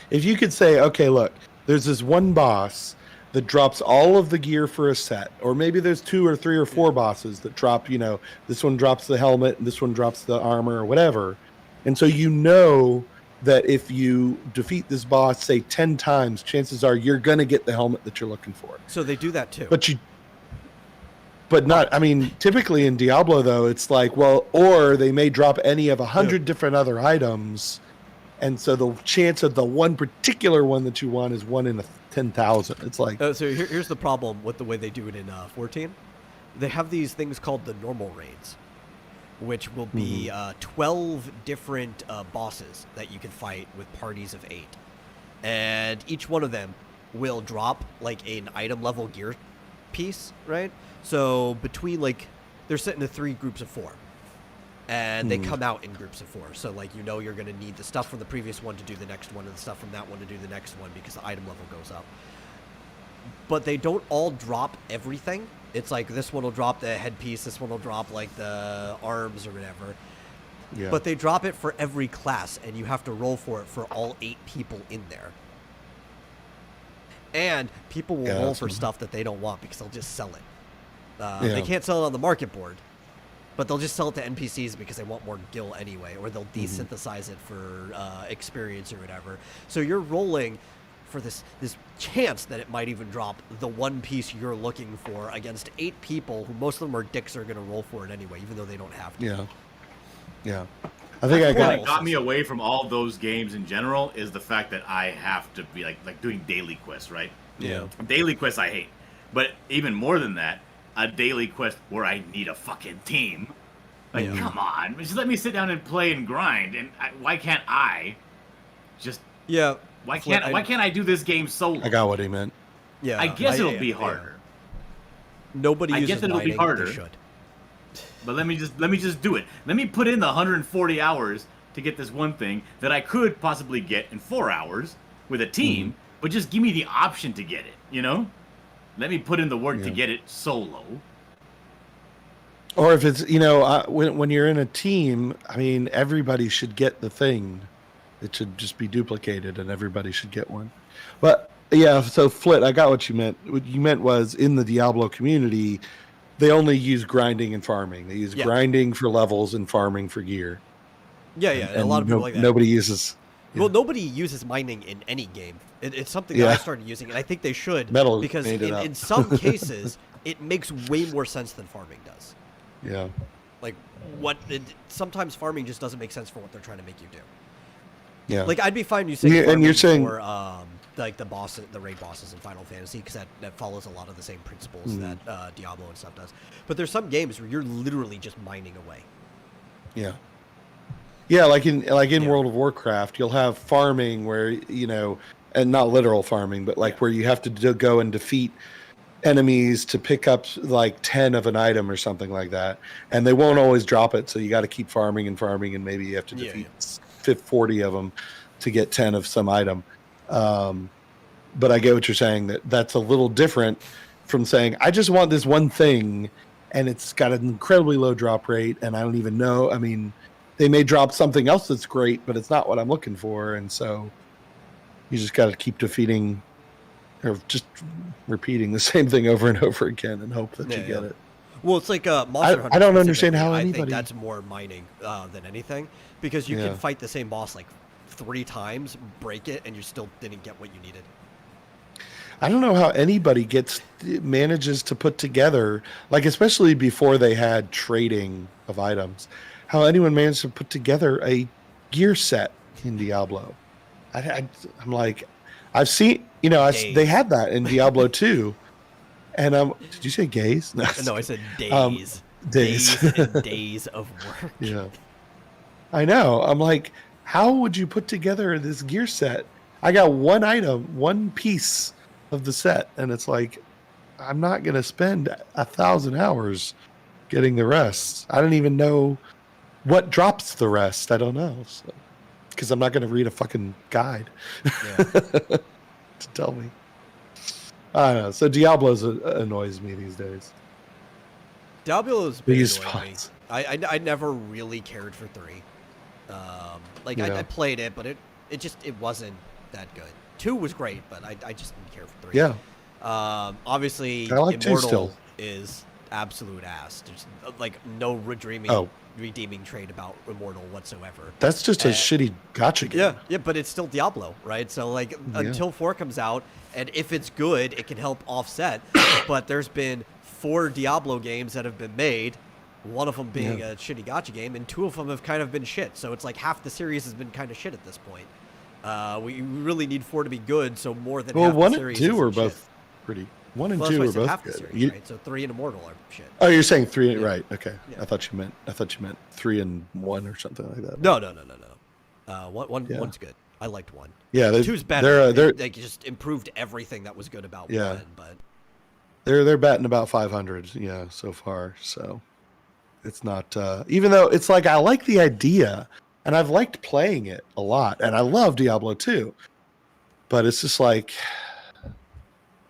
if you could say, okay, look, there's this one boss that drops all of the gear for a set, or maybe there's 2 or 3 or 4 bosses that drop, this one drops the helmet, and this one drops the armor, or whatever. And so you know that if you defeat this boss, say 10 times, chances are you're going to get the helmet that you're looking for. So they do that too. But not, I mean, typically in Diablo, though, it's like, well, or they may drop any of 100 different other items. And so the chance of the one particular one that you want is 1 in 10,000. It's like... So here's the problem with the way they do it in 14. They have these things called the normal raids, which will be 12 different bosses that you can fight with parties of 8. And each one of them will drop like an item level gear piece, right? So between they're set into 3 groups of 4, and they come out in groups of 4. So like you're going to need the stuff from the previous one to do the next one, and the stuff from that one to do the next one because the item level goes up. But they don't all drop everything. It's like this one will drop the headpiece, this one will drop like the arms or whatever. Yeah. But they drop it for every class, and you have to roll for it for all 8 people in there. And people will roll for stuff that they don't want because they'll just sell it. They can't sell it on the market board, but they'll just sell it to NPCs because they want more gil anyway, or they'll desynthesize it for experience or whatever. So you're rolling for this chance that it might even drop the one piece you're looking for against 8 people who most of them are dicks are going to roll for it anyway, even though they don't have to. Yeah. I think What got me away from all those games in general is the fact that I have to be like doing daily quests, right? Yeah. Daily quests I hate. But even more than that, a daily quest where I need a fucking team. Like, come on. Just let me sit down and play and grind. And why can't I just... Yeah. Why can't I do this game solo? I got what he meant. Yeah. I guess it'll be harder. Nobody uses it'll be mining, harder. they should. But let me just do it. Let me put in the 140 hours to get this one thing that I could possibly get in 4 hours with a team, but just give me the option to get it, Let me put in the work to get it solo. Or if it's, when you're in a team, I mean, everybody should get the thing. It should just be duplicated and everybody should get one. But yeah, so Flit, I got what you meant. What you meant was in the Diablo community, they only use grinding and farming. They use grinding for levels and farming for gear. Yeah, and a lot of people like that. Nobody uses... Well, nobody uses mining in any game. It's something that I started using, and I think they should. Metal because made it up. in some cases, it makes way more sense than farming does. Yeah. Like, sometimes farming just doesn't make sense for what they're trying to make you do. Yeah. Like, I'd be fine you saying and you're saying for, like, the raid bosses in Final Fantasy, because that follows a lot of the same principles that Diablo and stuff does. But there's some games where you're literally just mining away. Yeah. Yeah, like in World of Warcraft, you'll have farming where, and not literal farming, but where you have to go and defeat enemies to pick up like 10 of an item or something like that. And they won't always drop it, so you got to keep farming, and maybe you have to defeat 40 of them to get 10 of some item. But I get what you're saying, that's a little different from saying, I just want this one thing, and it's got an incredibly low drop rate, and I don't even know. I mean... They may drop something else that's great, but it's not what I'm looking for, and so, You just got to keep defeating, or just repeating the same thing over and over again, and hope that you get it. Well, it's like Monster Hunter. I don't understand how I anybody. think that's more mining than anything, because you can fight the same boss like 3 times, break it, and you still didn't get what you needed. I don't know how anybody manages to put together, like especially before they had trading of items, how anyone managed to put together a gear set in Diablo. I'm like, I've seen, they had that in Diablo 2. And did you say gays? No, I said days. Days and days of work. Yeah. I know. I'm like, how would you put together this gear set? I got one item, one piece of the set, and it's like, I'm not going to spend 1,000 hours getting the rest. I don't even know what drops the rest. I don't know. Because I'm not going to read a fucking guide to tell me. I don't know. So Diablo annoys me these days. Diablo's been Biggest annoying me. spots. I never really cared for 3. I played it, but it wasn't that good. 2 was great, but I just didn't care for 3. Yeah. Obviously, I like 2 Immortal still. is absolute ass. There's like no redeeming trait about Immortal whatsoever. That's just a shitty gotcha game. Yeah, but it's still Diablo, right? So like until 4 comes out, and if it's good, it can help offset. But there's been 4 Diablo games that have been made, one of them being a shitty gacha game, and 2 of them have kind of been shit. So it's like half the series has been kind of shit at this point. We really need 4 to be good, so more than half the series. 1 and 2 are isn't both shit. pretty. 1 and Well, 2 that's are why I said both half the good. series, right? So 3 and Immortal are shit. Oh, you're saying 3, Yeah. right? Okay. Yeah. I thought you meant 3 and 1 or something like that. No. One's good. I liked 1. Yeah, 2's better. They're they just improved everything that was good about 1, but they're batting about 500, so far. So it's not even though it's like I like the idea and I've liked playing it a lot, and I love Diablo 2. But it's just like,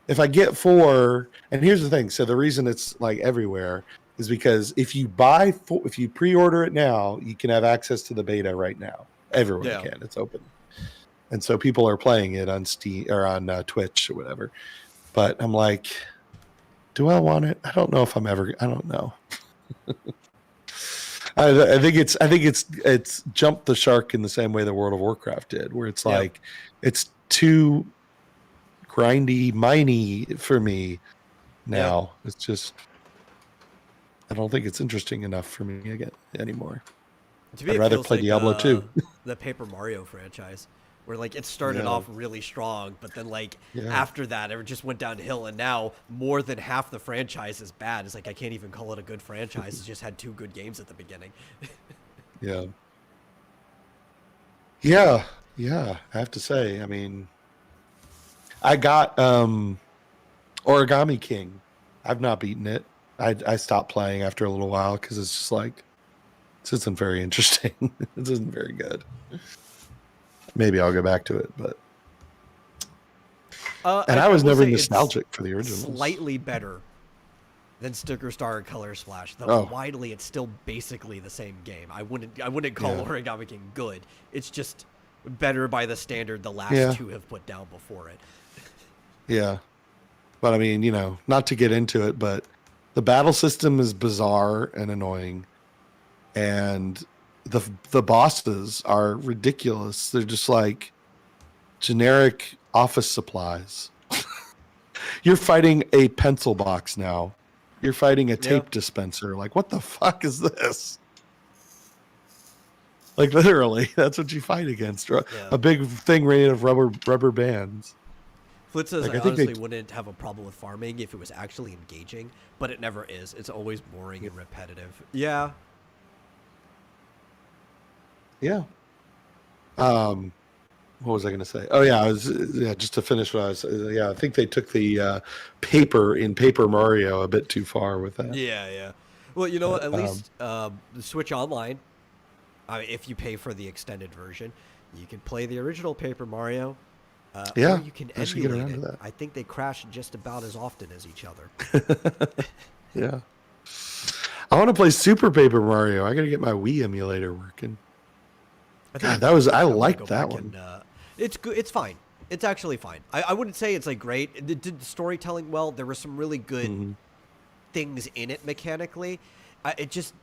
if I get 4, and here's the thing. So the reason it's like everywhere is because if you if you pre-order it now, you can have access to the beta right now. Everyone can. It's open. And so people are playing it on Steam or on Twitch or whatever. But I'm like, do I want it? I don't know if I don't know. I think it's jumped the shark in the same way that World of Warcraft did, where it's like it's too grindy, miney for me now. It's just, I don't think it's interesting enough for me anymore. To me, I'd rather play Diablo 2. The Paper Mario franchise, where like it started off really strong, but then like after that, it just went downhill, and now more than half the franchise is bad. It's like I can't even call it a good franchise. It just had 2 good games at the beginning. Yeah. I have to say, I mean, I got Origami King. I've not beaten it. I stopped playing after a little while because it's just like, this isn't very interesting. This isn't very good. Maybe I'll go back to it, but and I was never nostalgic for the original. Slightly better than Sticker Star and Color Splash. Though widely, it's still basically the same game. I wouldn't call Origami King good. It's just better by the standard the last 2 have put down before it. Yeah, but I mean, not to get into it, but the battle system is bizarre and annoying, and the bosses are ridiculous. They're just like generic office supplies. You're fighting a pencil box now. You're fighting a tape dispenser. Like, what the fuck is this? Like, literally, that's what you fight against. A big thing made of rubber bands. Flitz says, I honestly wouldn't have a problem with farming if it was actually engaging, but it never is. It's always boring and repetitive. Yeah. Yeah. What was I going to say? Oh yeah, just to finish what I was. I think they took the Paper Mario a bit too far with that. Yeah. Well, you know what? At least the Switch Online, if you pay for the extended version, you can play the original Paper Mario. Or you can emulate it. I think they crash just about as often as each other. Yeah. I want to play Super Paper Mario. I got to get my Wii emulator working. God, I liked that one. It's good. It's fine. It's actually fine. I wouldn't say it's like great. It did the storytelling well. There were some really good Mhm. things in it mechanically. It just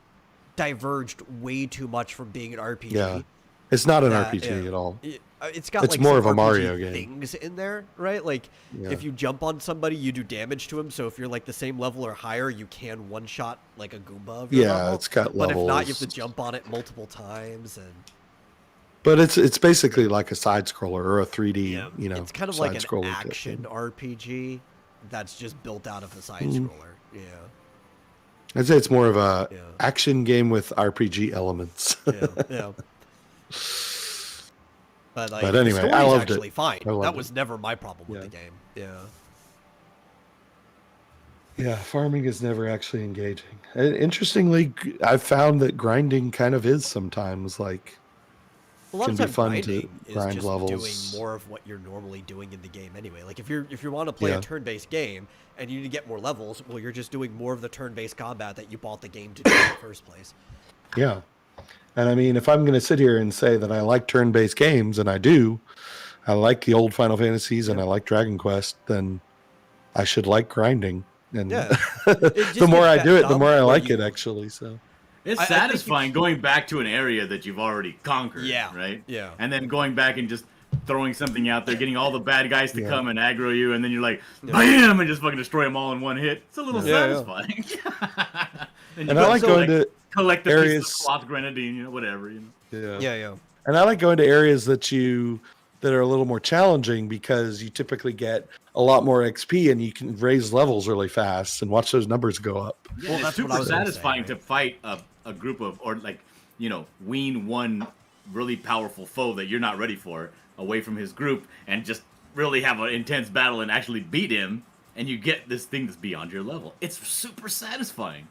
diverged way too much from being an RPG. Yeah. It's not an that, RPG at all. It's got It's like more some of a RPG Mario game. things in there, right? Like Yeah. if you jump on somebody, you do damage to him. So if you're like the same level or higher, you can one shot like a Goomba of your Yeah, level. it's got But if not, you have levels. to jump on it multiple times, and But it's basically like a side scroller or a 3D, it's kind of like an side-scroller type action thing. RPG that's just built out of a side Mhm. scroller. Yeah, I'd say it's more of a Yeah. action game with RPG elements. yeah, yeah. But, like, But anyway, the I story's loved it. actually fine. I loved That it. was never my problem with Yeah. the game. Yeah. Yeah, farming is never actually engaging. Interestingly, I've found that grinding kind of is sometimes like A lot can of be times fun to grinding is grind just levels. doing more of what you're normally doing in the game anyway. Like if you want to play Yeah. a turn-based game and you need to get more levels, well, you're just doing more of the turn-based combat that you bought the game to do in the first place. Yeah. And I mean, if I'm going to sit here and say that I like turn-based games, and I do, I like the old Final Fantasies and I like Dragon Quest, then I should like grinding. And Yeah. the more I do it, the more I like you- it, actually. So It's I think you satisfying going back to an area that you've already conquered. Yeah, Right. yeah. And then going back and just throwing something out there, getting all the bad guys to Yeah. come and aggro you, and then you're like, bam, and just fucking destroy them all in one hit. It's a little Yeah, yeah. satisfying. And I like going to collect the pieces areas- of cloth grenadine, whatever. Yeah. And I like going to areas that are a little more challenging because you typically get a lot more XP and you can raise levels really fast and watch those numbers go up. Yeah, Well, it's that's what I super was gonna say, satisfying right? to fight a group of, or like, wean one really powerful foe that you're not ready for away from his group and just really have an intense battle and actually beat him, and you get this thing that's beyond your level. It's super satisfying.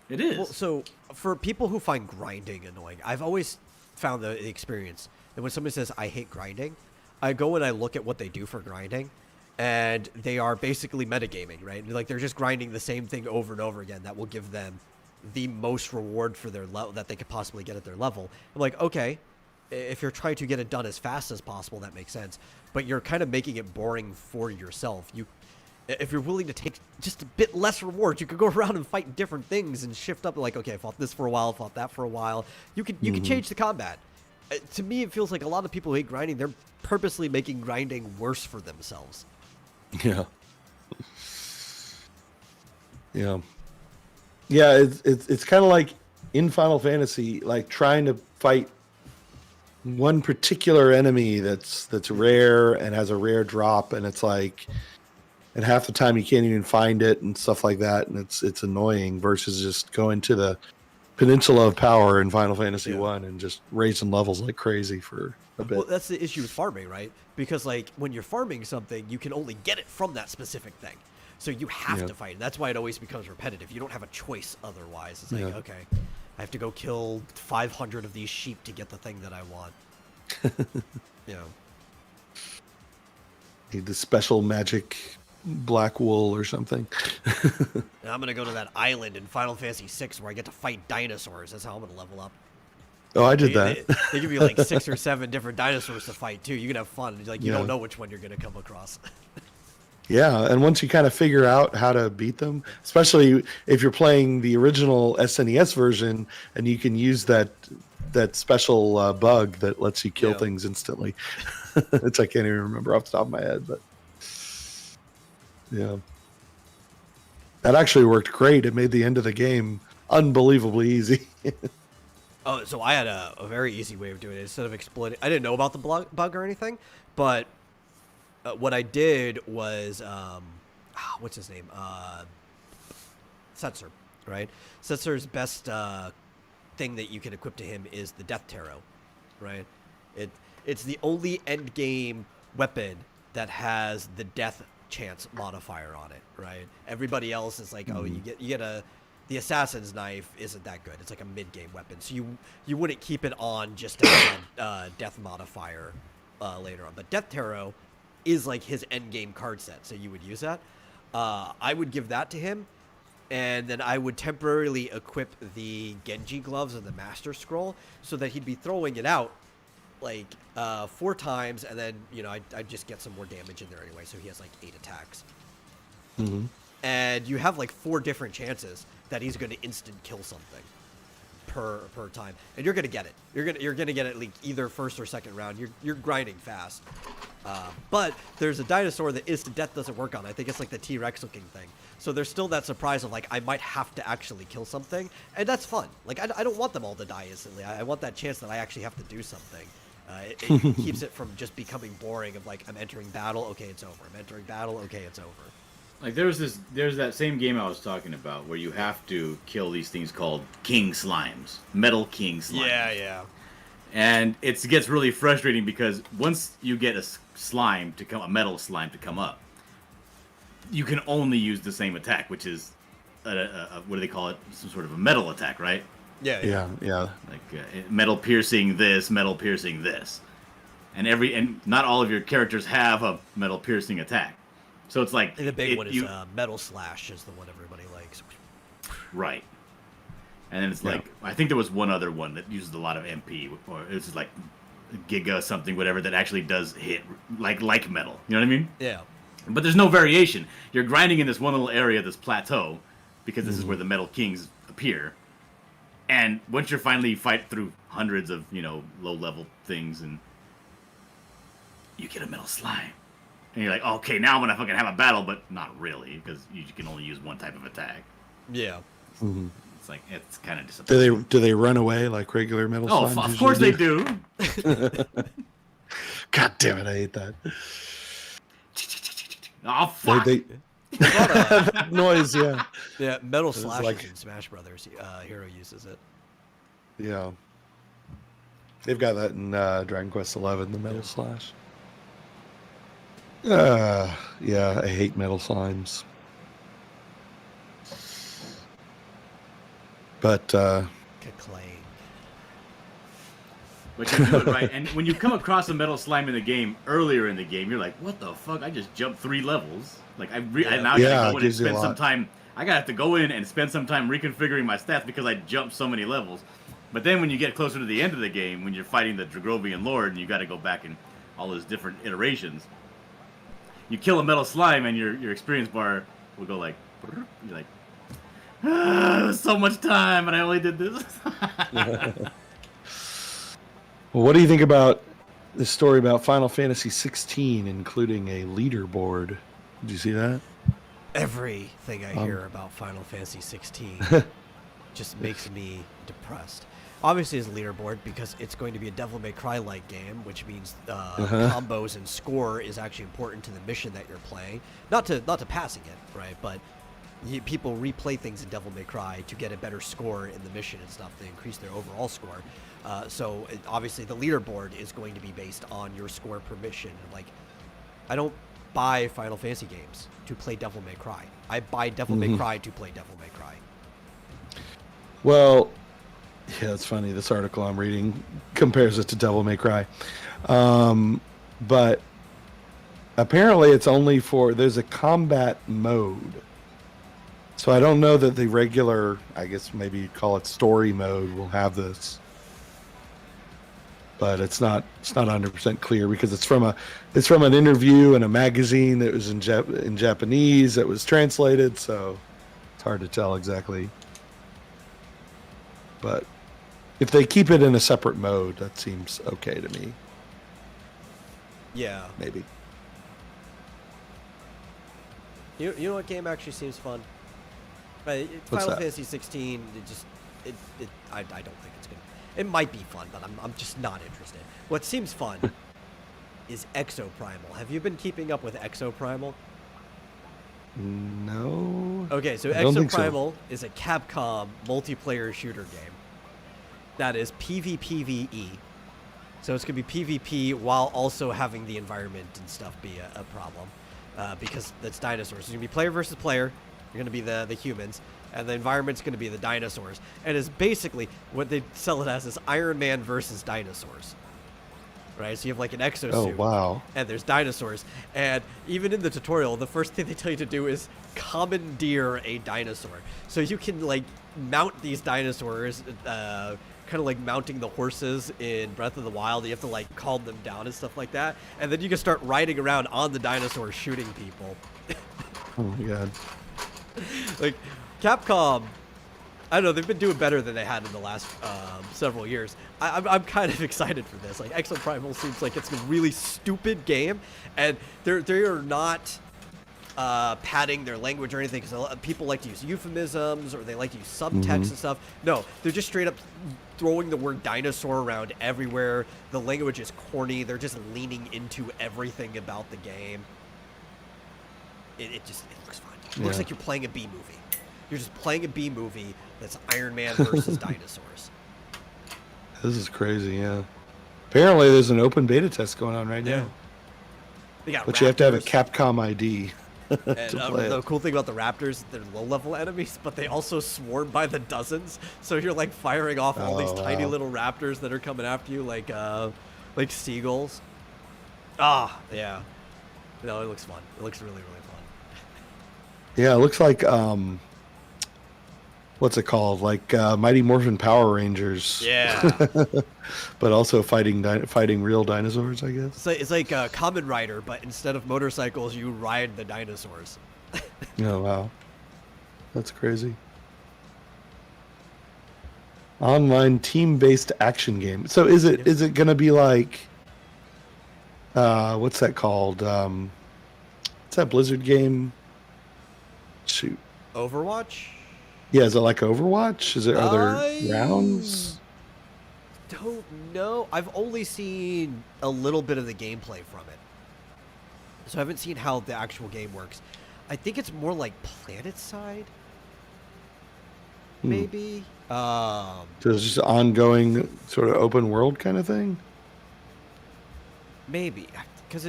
It is. Well, so for people who find grinding annoying, I've always found the experience that when somebody says I hate grinding, I go and I look at what they do for grinding, and they are basically metagaming, right? Like they're just grinding the same thing over and over again that will give them the most reward for their level that they could possibly get at their level. I'm like, okay, if you're trying to get it done as fast as possible, that makes sense. But you're kind of making it boring for yourself. If you're willing to take just a bit less reward, you could go around and fight different things and shift up. Like, okay, I fought this for a while, fought that for a while. You can change the combat. To me, it feels like a lot of people who hate grinding, they're purposely making grinding worse for themselves. Yeah. Yeah, it's kind of like in Final Fantasy, like trying to fight one particular enemy that's rare and has a rare drop, and it's like, and half the time you can't even find it and stuff like that, and it's annoying versus just going to the Peninsula of Power in Final Fantasy Yeah. 1 and just raising levels like crazy for a bit. Well, that's the issue with farming, right? Because like when you're farming something, you can only get it from that specific thing. So you have Yeah. to fight. And that's why it always becomes repetitive. You don't have a choice otherwise. It's like, Yeah. okay, I have to go kill 500 of these sheep to get the thing that I want. Need the special magic black wool or something. And I'm going to go to that island in Final Fantasy VI where I get to fight dinosaurs. That's how I'm going to level up. Oh, I did They, that. they give you like 6 or 7 different dinosaurs to fight too. You can have fun. Like you Yeah. don't know which one you're going to come across. Yeah, and once you kind of figure out how to beat them, especially if you're playing the original SNES version, and you can use that special bug that lets you kill Yeah. things instantly, which I can't even remember off the top of my head, but yeah, that actually worked great. It made the end of the game unbelievably easy. Oh, so I had a very easy way of doing it. Instead of exploiting, I didn't know about the bug or anything, but what I did was, what's his name? Setzer, right? Setzer's best thing that you can equip to him is the Death Tarot, right? It's the only end game weapon that has the death chance modifier on it, right? Everybody else is like, oh, you get the assassin's knife isn't that good. It's like a mid game weapon, so you wouldn't keep it on just to have death modifier later on. But Death Tarot is like his end game card set, so you would use that. I would give that to him, and then I would temporarily equip the Genji gloves and the Master Scroll so that he'd be throwing it out like 4 times, and then I just get some more damage in there anyway. So he has like 8 attacks, and you have like 4 different chances that he's going to instant kill something per time, and you're gonna get it. You're gonna get it like either first or second round. You're grinding fast, but there's a dinosaur that instant death doesn't work on. I think it's like the T-Rex looking thing. So there's still that surprise of like I might have to actually kill something, and that's fun. Like I don't want them all to die instantly. I want that chance that I actually have to do something. It keeps it from just becoming boring of like I'm entering battle, okay, it's over. I'm entering battle, okay, it's over. Like there's that same game I was talking about where you have to kill these things called king slimes, metal king slimes. Yeah. And it gets really frustrating because once you get a metal slime to come up, you can only use the same attack, which is what do they call it? Some sort of a metal attack, right? Yeah. Like metal piercing this, and not all of your characters have a metal piercing attack. So it's like And the big one is Metal Slash is the one everybody likes. right. And then it's like I think there was one other one that uses a lot of MP, or it's like Giga something, whatever, that actually does hit like metal. You know what I mean? Yeah. But there's no variation. You're grinding in this one little area, this plateau, because this is where the Metal Kings appear. And once you're finally fight through hundreds of low level things, and you get a metal slime. And you're like, okay, now I'm gonna fucking have a battle, but not really, because you can only use one type of attack. Yeah. It's like it's kind of disappointing. Do they run away like regular metal Oh, slimes of course usually they do. God damn it, I hate that. Oh fuck! They that noise, yeah. Yeah, Metal It's Slash like- in Smash Brothers. Hero uses it. Yeah. They've got that in Dragon Quest XI, the Metal Slash. Yeah, I hate metal slimes. But Clank. But you do it right, and when you come across a metal slime in the game earlier in the game, you're like, "What the fuck? I just jumped 3 levels." Like I now Yeah, gotta it go in and gives you a spend some lot. time. I gotta have to go in and spend some time reconfiguring my stats because I jumped so many levels. But then when you get closer to the end of the game, when you're fighting the Dragovian Lord, and you got to go back in all those different iterations, you kill a metal slime, and your experience bar will go like, you're like, it was so much time, and I only did this. well, what do you think about this story about Final Fantasy 16 including a leaderboard? Did you see that? Everything I hear about Final Fantasy 16 just makes me depressed. Obviously, it's a leaderboard because it's going to be a Devil May Cry-like game, which means combos and score is actually important to the mission that you're playing. Not to passing it, right? But people replay things in Devil May Cry to get a better score in the mission and stuff. They increase their overall score. So obviously, the leaderboard is going to be based on your score per mission. Like, I don't buy Final Fantasy games to play Devil May Cry. I buy Devil May Cry to play Devil May Cry. Well, yeah, it's funny. This article I'm reading compares it to Devil May Cry. But apparently it's only there's a combat mode. So I don't know that the regular, I guess maybe you'd call it story mode, will have this. But it's not 100% clear because it's from an interview in a magazine that was in Japanese that was translated, so it's hard to tell exactly. But if they keep it in a separate mode, that seems okay to me. Yeah. Maybe. You know what game actually seems fun? What's Final that? Fantasy 16. I don't think it's gonna. It might be fun, but I'm just not interested. What seems fun is Exoprimal. Have you been keeping up with Exoprimal? No. Okay, so I don't think so. Exoprimal is a Capcom multiplayer shooter game that is PvPvE. So it's going to be PvP while also having the environment and stuff be a problem because that's dinosaurs. It's going to be player versus player. You're going to be the humans, and the environment's going to be the dinosaurs. And it's basically what they sell it as is Iron Man versus dinosaurs. Right, so you have like an exosuit. Oh, wow. And there's dinosaurs. And even in the tutorial, the first thing they tell you to do is commandeer a dinosaur. So you can like mount these dinosaurs kind of like mounting the horses in Breath of the Wild. You have to like calm them down and stuff like that, and then you can start riding around on the dinosaur shooting people. Oh my god. Like Capcom, I don't know, they've been doing better than they had in the last several years. I'm kind of excited for this. Like Exoprimal seems like it's a really stupid game, and they are not padding their language or anything, because people like to use euphemisms or they like to use subtext and stuff. No, they're just straight up throwing the word dinosaur around everywhere. The language is corny. They're just leaning into everything about the game. It looks fun. It looks Yeah. like you're playing a B movie. You're just playing a B movie that's Iron Man versus dinosaurs. This is crazy, yeah. Apparently there's an open beta test going on right now. They got But you have to have a raptors. Capcom ID And to play the it. cool thing about the raptors, they're low-level enemies, but they also swarm by the dozens. So you're like firing off all these Oh, tiny wow. little raptors that are coming after you, like seagulls. Ah, yeah. No, it looks fun. It looks really, really fun. Yeah, it looks like what's it called? Like Mighty Morphin Power Rangers. Yeah. But also fighting real dinosaurs, I guess. It's like Kamen Rider, but instead of motorcycles, you ride the dinosaurs. Oh wow. That's crazy. Online team-based action game. So is it going to be like what's that called? What's that Blizzard game? Shoot. Overwatch? Yeah, is it like Overwatch? Are there rounds? Don't know. I've only seen a little bit of the gameplay from it, so I haven't seen how the actual game works. I think it's more like PlanetSide, maybe. So it's just ongoing sort of open world kind of thing? Maybe because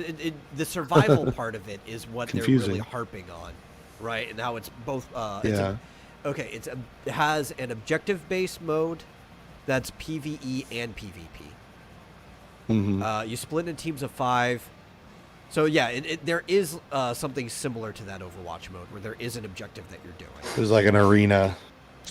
the survival part of it is what they're really Confusing. harping on, right? And how it's both. Yeah. It has an objective-based mode that's PvE and PvP. Mm-hmm. You split in teams of 5. So yeah, there is something similar to that Overwatch mode where there is an objective that you're doing. There's like an arena.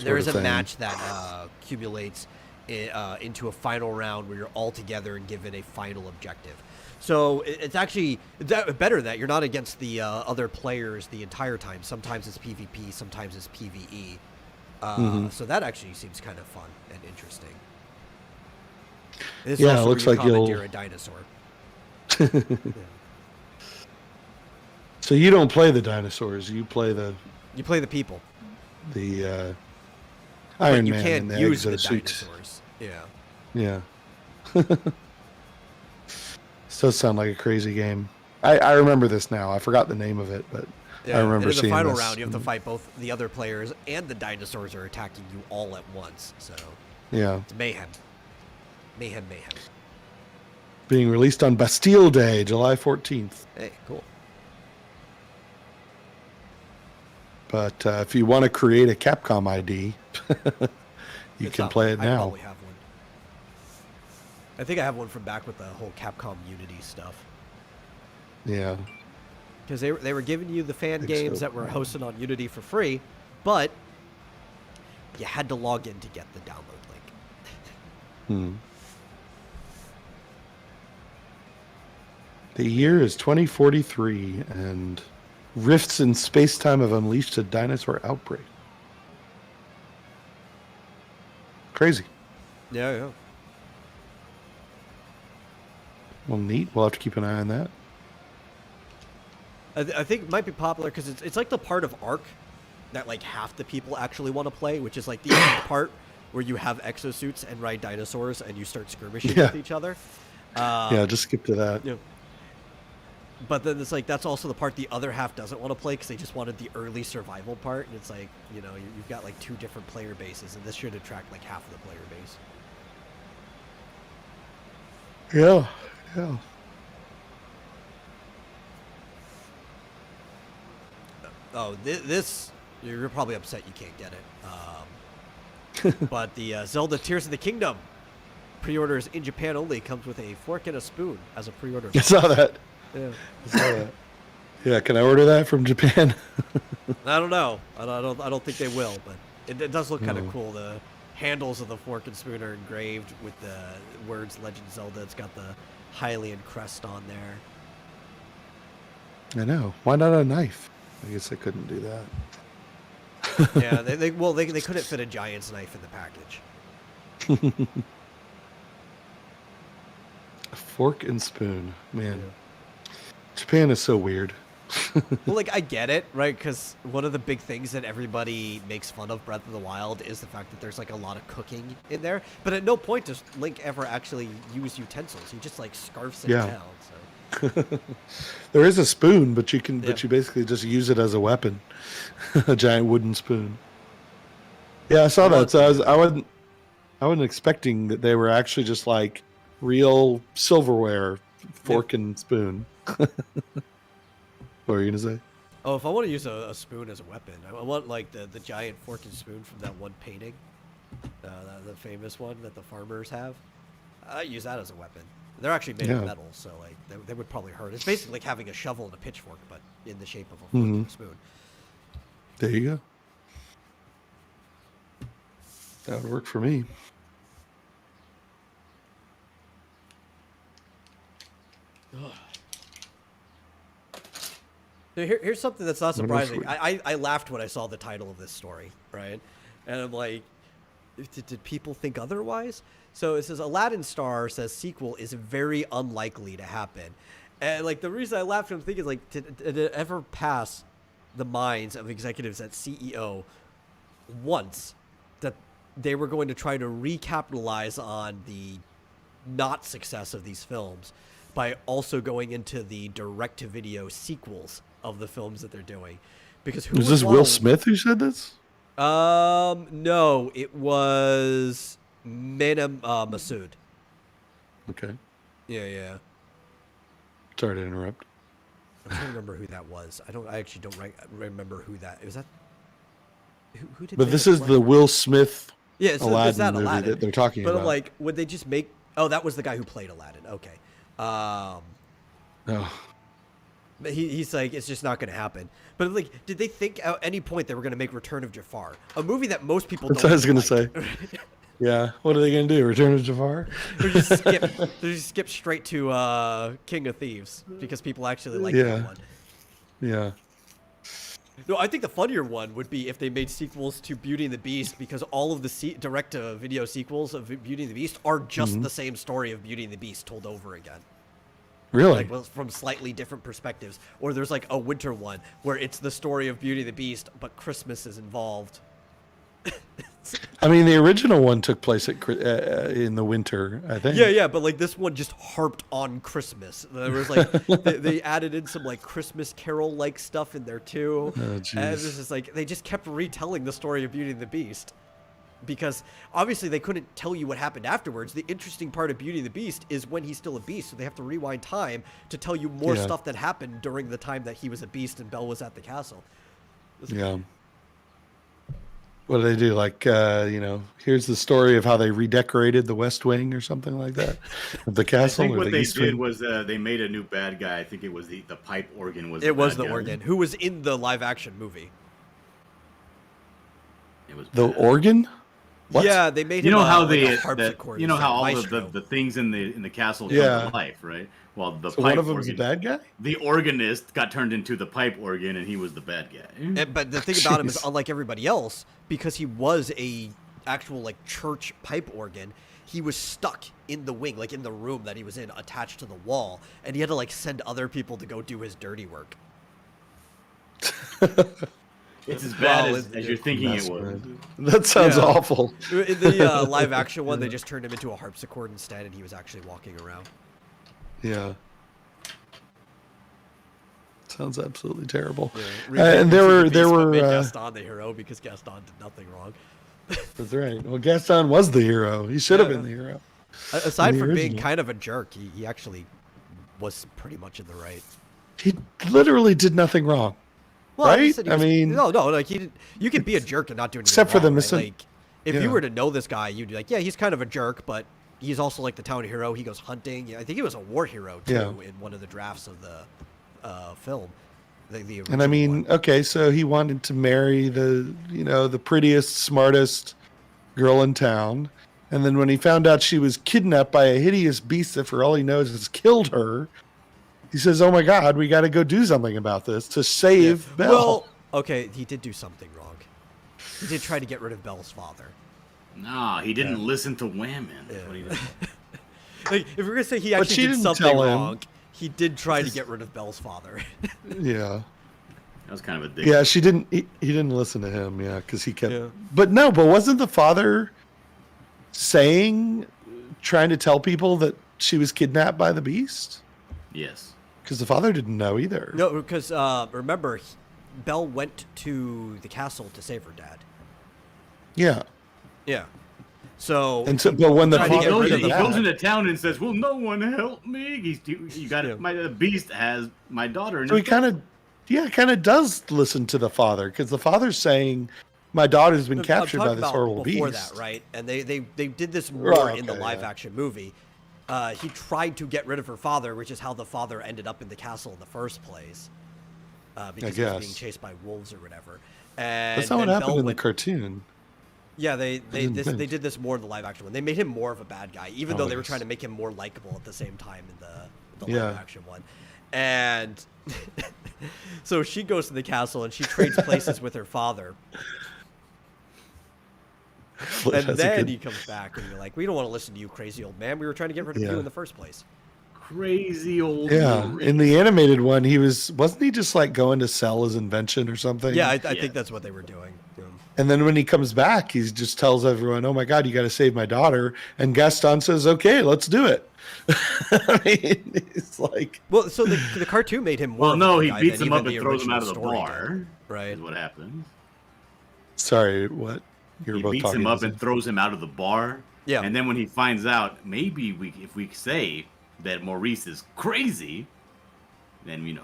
There is sort a of thing. match that accumulates into a final round where you're all together and given a final objective. So it's actually better that you're not against the other players the entire time. Sometimes it's PvP, sometimes it's PvE. So that actually seems kind of fun and interesting. This is Yeah, also it where looks you like you'll- commandeer a dinosaur. So you don't play the dinosaurs. You play the You play the people, Iron but you Man can't and the use the exosuit. dinosaurs. Yeah. Yeah. This does sound like a crazy game. I remember this now. I forgot the name of it, but I remember and in seeing the final this. round, you have to fight both the other players and the dinosaurs are attacking you all at once. So Yeah. it's mayhem. Mayhem. Being released on Bastille Day, July 14th. Hey, cool. But if you want to create a Capcom ID, you It's can up. play it I now. probably have one. I think I have one from back with the whole Capcom Unity stuff. Yeah. Because they were giving you the fan Think games so. that were hosted on Unity for free, but you had to log in to get the download link. Hmm. The year is 2043, and rifts in space-time have unleashed a dinosaur outbreak. Crazy. Yeah. Well, neat. We'll have to keep an eye on that. I think it might be popular because it's like the part of Ark that like half the people actually want to play, which is like the end part where you have exosuits and ride dinosaurs and you start skirmishing Yeah. with each other. Yeah, just skip to that. Yeah. But then it's like that's also the part the other half doesn't want to play because they just wanted the early survival part, and it's like you've got like 2 different player bases, and this should attract like half of the player base. Yeah, yeah. Oh, this you're probably upset you can't get it. But the Zelda Tears of the Kingdom pre-orders in Japan only comes with a fork and a spoon as a pre-order. I saw that. Yeah. I saw that. Yeah, can I order that from Japan? I don't know. I don't think they will, but it does look kind of No. cool. handles of the fork and spoon are engraved with the words Legend of Zelda. It's got the Hylian crest on there. I know. Why not a knife? I guess I couldn't do that. Yeah, they couldn't fit a giant's knife in the package. A fork and spoon. Man. Japan is so weird. Well, like, I get it, right? Because one of the big things that everybody makes fun of Breath of the Wild is the fact that there's, like, a lot of cooking in there. But at no point does Link ever actually use utensils. He just, like, scarfs it Yeah. down, so... There is a spoon, but you can, Yeah. but you basically just use it as a weapon. A giant wooden spoon. Yeah, I saw that. So I wasn't expecting that they were actually just like real silverware, fork and spoon. What were you gonna say? Oh, if I want to use a spoon as a weapon, I want, like, the giant fork and spoon from that one painting. The famous one that the farmers have. I use that as a weapon. They're actually made of metal, so, like, they would probably hurt. It's basically like having a shovel and a pitchfork, but in the shape of a fork and a spoon. There you go. That would work for me. So here's something that's not Wonder if surprising. I laughed when I saw the title of this story, right? And I'm like, did people think otherwise? So it says Aladdin Star says sequel is very unlikely to happen. And, like, the reason I laughed, I'm thinking, like, did it ever pass the minds of executives at CEO once that they were going to try to recapitalize on the not success of these films by also going into the direct-to-video sequels of the films that they're doing? Because who Was would this wanna- Will Smith who said this? No, it was Mena Masood. Okay. Yeah. Sorry to interrupt. I'm trying to remember who that was. I actually don't remember who that was. That who did? But Mena this is play? the Will Smith Yeah, it's Aladdin that movie Aladdin that they're talking but about. I'm like, would they just make? Oh, that was the guy who played Aladdin. Okay. Oh. But he's like, it's just not going to happen. But, like, did they think at any point they were going to make Return of Jafar, a movie that most people That's don't what I was gonna like? say. Yeah. What are they going to do? Return of Jafar? They just skip straight to King of Thieves because people actually like Yeah. that one. Yeah. No, I think the funnier one would be if they made sequels to Beauty and the Beast, because all of the direct-to-video sequels of Beauty and the Beast are just the same story of Beauty and the Beast told over again. Really? Like, well, from slightly different perspectives. Or there's, like, a winter one where it's the story of Beauty and the Beast, but Christmas is involved. I mean, the original one took place at in the winter, I think. Yeah, but, like, this one just harped on Christmas. There was, like, they added in some, like, Christmas Carol-like stuff in there, too. Oh, And jeez. this is, like, they just kept retelling the story of Beauty and the Beast. Because, obviously, they couldn't tell you what happened afterwards. The interesting part of Beauty and the Beast is when he's still a beast, so they have to rewind time to tell you more Yeah. stuff that happened during the time that he was a beast and Belle was at the castle. Yeah. What do they do? Like, here's the story of how they redecorated the West Wing or something like that of the I castle. think or what the they East did Wing? was they made a new bad guy. I think it was the pipe organ was. It was bad the guy. organ, who was in the live-action movie. It was The bad. organ? What? Yeah, they made him You know how like a the harpsichord. you know how all maestro. the things in the castle come Yeah. to life, right? Well, the So pipe one of them is a organ, bad guy? the organist got turned into the pipe organ, and he was the bad guy. But the thing about him is, Jeez. unlike everybody else, because he was a actual, like, church pipe organ, he was stuck in the wing, like in the room that he was in, attached to the wall, and he had to, like, send other people to go do his dirty work. It's as bad Well, as you're thinking it That's was. bad. That sounds Yeah. awful. In the live action one, they just turned him into a harpsichord instead, and he was actually walking around. Yeah. Sounds absolutely terrible. Yeah. And there were made Gaston the hero because Gaston did nothing wrong. that's right. Well, Gaston was the hero. He should have Yeah. been the hero. Aside the from being original. kind of a jerk, he actually was pretty much in the right. He literally did nothing wrong. Well, Right? just said he I was- mean- no, like he did. You can be a jerk and not do anything Except for the wrong, right? misin- Like, if yeah. you were to know this guy, you'd be like, yeah, he's kind of a jerk, but he's also like the town hero. He goes hunting. I think he was a war hero too Yeah. in one of the drafts of the film. The And I original mean, one. okay, so he wanted to marry the prettiest, smartest, girl in town. And then when he found out she was kidnapped by a hideous beast that for all he knows has killed her, he says, "Oh my God, we got to go do something about this to save Belle." Well, okay, he did do something wrong. He did try to get rid of Belle's father. No, he didn't listen to Whammon. That's what he did. Like, if we're gonna say he But actually she did didn't something tell him. wrong, he did try to get rid of Belle's father. Yeah. That was kind of a dick. Yeah, she didn't. He didn't listen to him. Yeah, because he kept. Yeah. But wasn't the father trying to tell people that she was kidnapped by the beast? Yes. Because the father didn't know either. No, because remember, Belle went to the castle to save her dad. Yeah. Yeah. So. And so, but when the Trying to get father rid of did He goes that, into town and says, "Will no one help me?" You got Yeah. it. The beast has my daughter. In so he his kind of does listen to the father, because the father's saying, "My daughter's been I'm captured by talking this about horrible before beast." that, right? And they did this more Right, in the okay, live yeah. action movie. He tried to get rid of her father, which is how the father ended up in the castle in the first place. Because he was being guess. chased by wolves or whatever. And That's not what then happened Belle in the went- cartoon. Yeah, they didn't think. did this more in the live action one. They made him more of a bad guy, even Oh, though they were yes. trying to make him more likable at the same time in the Yeah. live action one. And so she goes to the castle and she trades places with her father. And That's a then good- he comes back and you're like, "We don't want to listen to you, crazy old man. We were trying to get rid of Yeah. you in the first place." crazy old. Yeah, Marie. in the animated one, wasn't he just like going to sell his invention or something? Yeah, I Yeah. think that's what they were doing. And then when he comes back, he just tells everyone, "Oh my God, you got to save my daughter." And Gaston says, "Okay, let's do it." I mean, it's like, Well, so the cartoon made him more. Well, of a no, bad he guy beats than him up even and throws him original out of the story did, bar. right? Is what happens. sorry, what? You're He both beats talking him at up the and same- throws him out of the bar. Yeah. And then when he finds out, maybe if we say that Maurice is crazy, then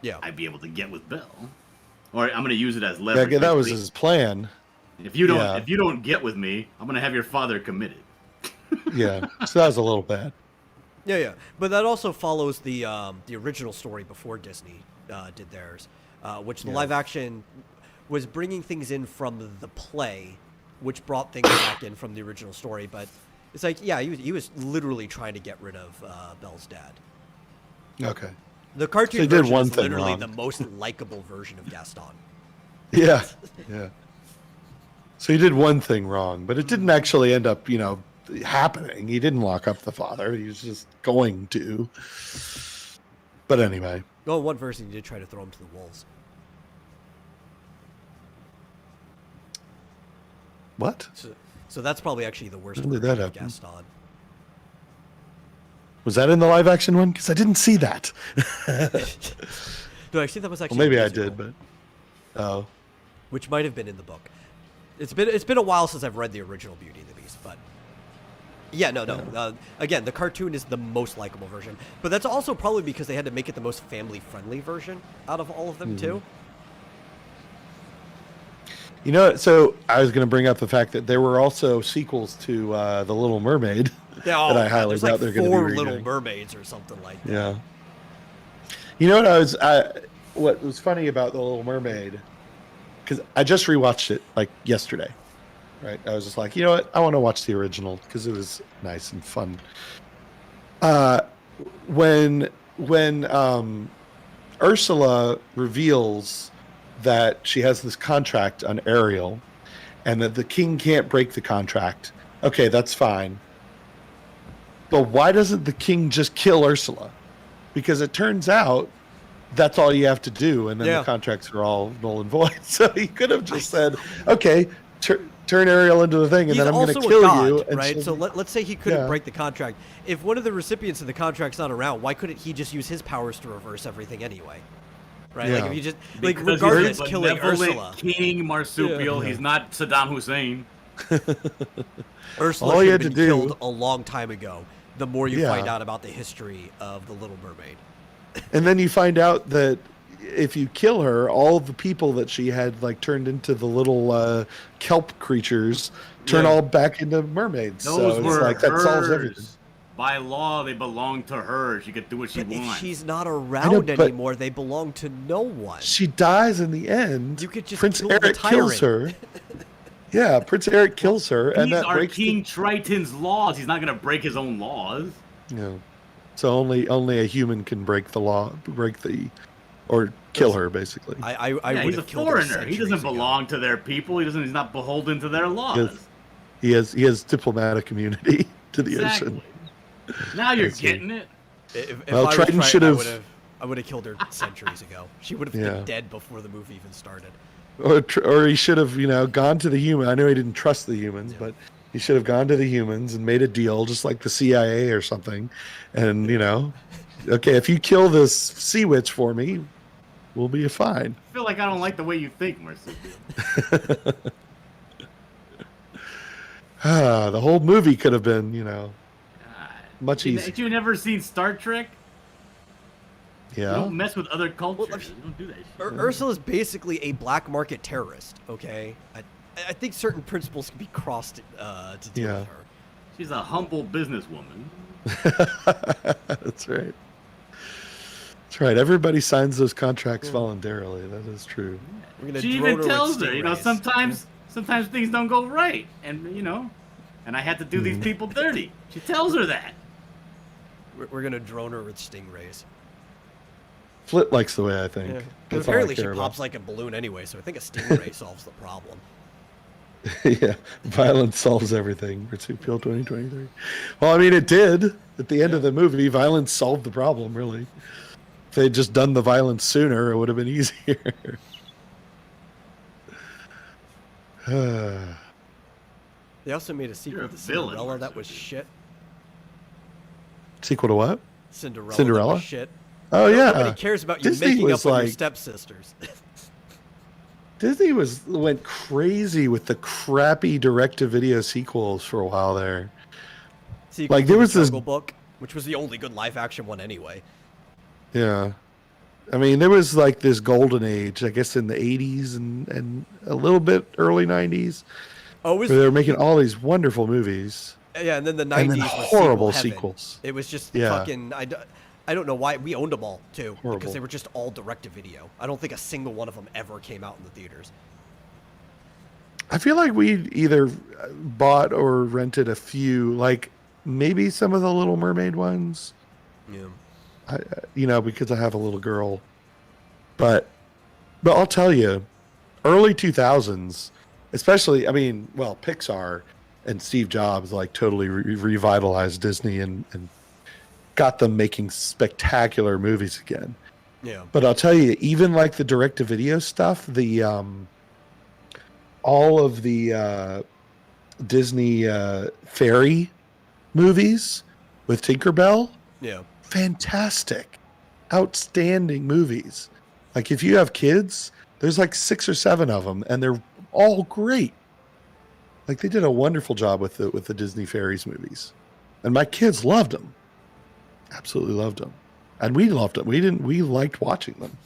Yeah. I'd be able to get with Belle. Or I'm gonna use it as Yeah, leverage. that was basically. his plan. If you don't, yeah. if you don't get with me, I'm gonna have your father committed. Yeah, so that was a little bad. Yeah. But that also follows the original story before Disney did theirs, which the Yeah. live action was bringing things in from the play, which brought things back in from the original story. But it's like, yeah, he was literally trying to get rid of Belle's dad. Okay. The cartoon So he did version one is thing literally wrong. the most likable version of Gaston. Yeah, yeah. So he did one thing wrong, but it didn't actually end up, happening. He didn't lock up the father. He was just going to. But anyway, Oh, one version he did try to throw him to the wolves. what? So that's probably actually the worst When did version that of happen? Gaston. Was that in the live action one? Because I didn't see that. No, actually, that was Well, actually maybe a I musical, did, but oh, which might have been in the book. It's been a while since I've read the original Beauty and the Beast, but yeah, no. Again, the cartoon is the most likable version, but that's also probably because they had to make it the most family-friendly version out of all of them too. so I was going to bring up the fact that there were also sequels to The Little Mermaid. Yeah, that I highly there's doubt like they're going to be 4 Little redoing. Mermaids or something like that. Yeah. You know what what was funny about The Little Mermaid? Because I just rewatched it like yesterday, right? I was just like, you know what? I want to watch the original because it was nice and fun. When Ursula reveals that she has this contract on Ariel, and that the king can't break the contract, okay, that's fine. But why doesn't the king just kill Ursula? Because it turns out that's all you have to do, and then Yeah. the contracts are all null and void. So he could have just said, "Okay, turn Ariel into the thing, and He's then I'm going also to a kill god, you." And right? she'll- So let's say he couldn't Yeah. break the contract. If one of the recipients of the contract's not around, why couldn't he just use his powers to reverse everything anyway? Right? Yeah. Like if you just Because regardless, he's a killing benevolent Ursula. King Marsupial. Yeah. He's not Saddam Hussein. Ursula All should you have had been to do- killed a long time ago. The more you Yeah. find out about the history of the Little Mermaid. And then you find out that if you kill her, all the people that she had like turned into the little kelp creatures turn Yeah. all back into mermaids. Those so were it's like that solves hers. everything. By law, they belong to her. She could do what she But if wants. she's not around but- anymore, they belong to no one. She dies in the end. You could just Prince kill the Eric kills tyrant. her. Yeah, Prince Eric kills her, and These that are breaks King Triton's laws. He's not going to break his own laws. So only a human can break the law, or kill her, basically. I Yeah, would he's a have killed her foreigner. He centuries doesn't ago. belong to their people. He's not beholden to their laws. He has diplomatic immunity to the Exactly. ocean. Now you're I see. getting it. If Well, I was Triton Triton, should have- I would have killed her centuries ago. She would have Yeah. been dead before the movie even started. Or he should have, gone to the human. I know he didn't trust the humans, but he should have gone to the humans and made a deal, just like the CIA or something. And okay, if you kill this sea witch for me, we'll be fine. I feel like I don't like the way you think, Marsupial. The whole movie could have been, much You, easier. you never seen Star Trek? You Yeah. don't mess with other cultures. I mean, You don't do that shit. Ursula's basically a black market terrorist. Okay, I think certain principles can be crossed to deal Yeah. with her. She's a humble businesswoman. That's right. That's right. Everybody signs those contracts voluntarily. That is true. We're gonna She drone even her with tells her, stingrays. sometimes things don't go right, and and I had to do these people dirty. She tells her that. We're gonna drone her with stingrays. Flit likes the way I think. Yeah. That's all I Apparently she care pops like a balloon anyway, so I think a stingray solves the problem. about. Yeah. Violence solves everything. Marsupial 2023. Well, I mean, it did. At the end of the movie, violence solved the problem, really. If they'd just done the violence sooner, it would have been easier. They also made a sequel You're a to villain, Cinderella that was Marsupial. shit. Sequel to what? Cinderella. Cinderella? That was shit. Oh, Nobody yeah. cares about you Disney making up was with your like- stepsisters. Disney went crazy with the crappy direct-to-video sequels for a while there. Sequel Like, to there The was this- Jungle Book, which was the only good live-action one anyway. Yeah. I mean, there was like this golden age, I guess, in the 80s and a little bit early 90s, Oh, it was where they were making all these wonderful movies. yeah, and then the And 90s then was horrible sequel heaven. sequels. It was just Yeah. fucking. I don't know why we owned them all too, Horrible. because they were just all direct to video. I don't think a single one of them ever came out in the theaters. I feel like we either bought or rented a few, like maybe some of the Little Mermaid ones, Yeah. because I have a little girl. But I'll tell you, early 2000s, especially, I mean, well, Pixar and Steve Jobs like totally revitalized Disney and got them making spectacular movies again. Yeah. But I'll tell you, even like the direct-to-video stuff, the all of the Disney fairy movies with Tinkerbell, Yeah. fantastic, outstanding movies. Like if you have kids, there's like 6 or 7 of them, and they're all great. Like they did a wonderful job with the Disney fairies movies, and my kids loved them. Absolutely loved them, and we loved them. We liked watching them.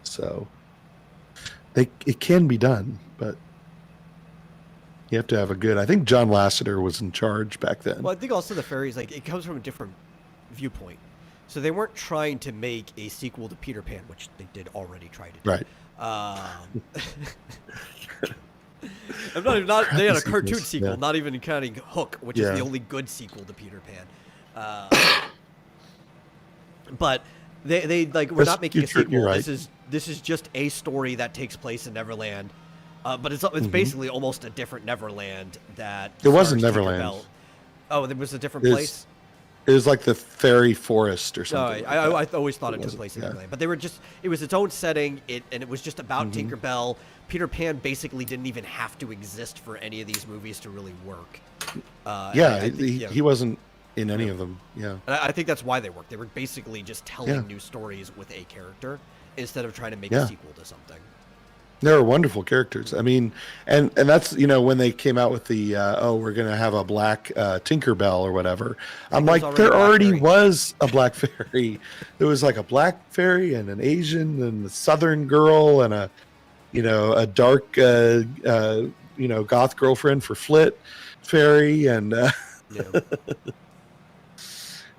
So it can be done, but you have to have a good. I think John Lasseter was in charge back then. Well, I think also the fairies, like, it comes from a different viewpoint. So they weren't trying to make a sequel to Peter Pan, which they did already try to do. Right. I'm not even. They had a Crappy cartoon sequels, sequel, yeah. not even counting Hook, which is Yeah. the only good sequel to Peter Pan. But they like we're That's- not making a you're true- sequel. you're right. This is just a story that takes place in Neverland. But it's Mm-hmm. basically almost a different Neverland that. It wasn't stars Neverland. Tinkerbell. Oh, there was a different It's- place. It was like the fairy forest or No, something. like I that. always thought it took wasn't, place in yeah. Neverland, but they were just it was its own setting. And it was just about Mm-hmm. Tinkerbell. Peter Pan basically didn't even have to exist for any of these movies to really work. Yeah, I think, he wasn't in any of them. Yeah. And I think that's why they worked. They were basically just telling Yeah. new stories with a character instead of trying to make Yeah. a sequel to something. They were wonderful characters. I mean, and that's when they came out with the we're gonna have a black Tinkerbell or whatever. I'm There's like, already a there black already fairy. was a black fairy. There was like a black fairy and an Asian and a Southern girl and a dark goth girlfriend for Flit fairy and Yeah.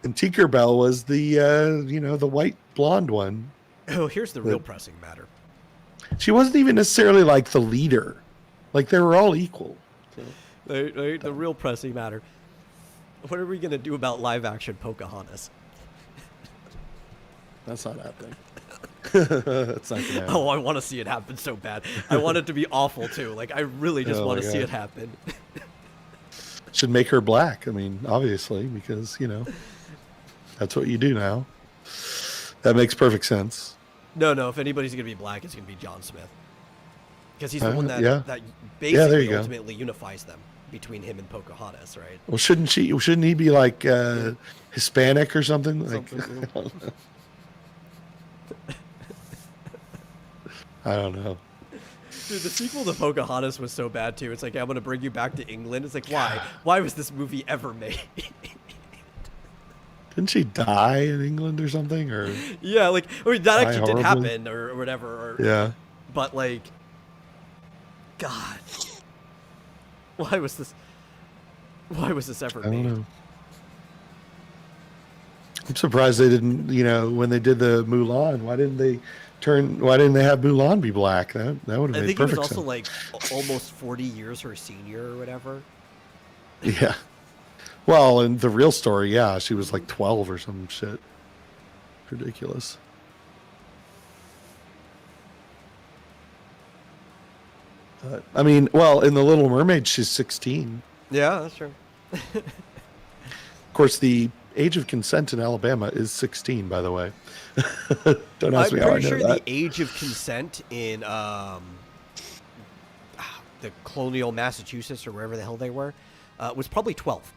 and Tinkerbell was the the white blonde one. Oh, here's the real pressing matter. She wasn't even necessarily like the leader. Like they were all equal. So, The real pressing matter. What are we gonna do about live action Pocahontas? that's not happening. That's not gonna happen. Oh, I want to see it happen so bad. I want it to be awful too. Like I really just Oh want my to see God. it happen. Should make her black. I mean, obviously, because that's what you do now. That makes perfect sense. No, if anybody's gonna be black, it's gonna be John Smith, because he's the one that yeah. that there basically you go. ultimately unifies them between him and Pocahontas, right? Well, shouldn't he be like Hispanic or something? Like, Something. I don't know. Dude, the sequel to Pocahontas was so bad too. It's like, I'm gonna bring you back to England. It's like, why? Why was this movie ever made? Didn't she die in England or something? Or Yeah, like, I mean, that Die actually did horribly? happen or whatever. Or, yeah, But like, God, why was this ever I made? don't know. I'm surprised they didn't. When they did the Mulan, why didn't they have Mulan be black? That would have I made think he was perfect also sense. like almost 40 years her senior or whatever. Yeah. Well, in the real story, yeah, she was like 12 or some shit. Ridiculous. But, I mean, well, in The Little Mermaid, she's 16. Yeah, that's true. Of course, the age of consent in Alabama is 16, by the way. Don't ask I'm me how I pretty know sure that. the age of consent in the colonial Massachusetts or wherever the hell they were was probably 12.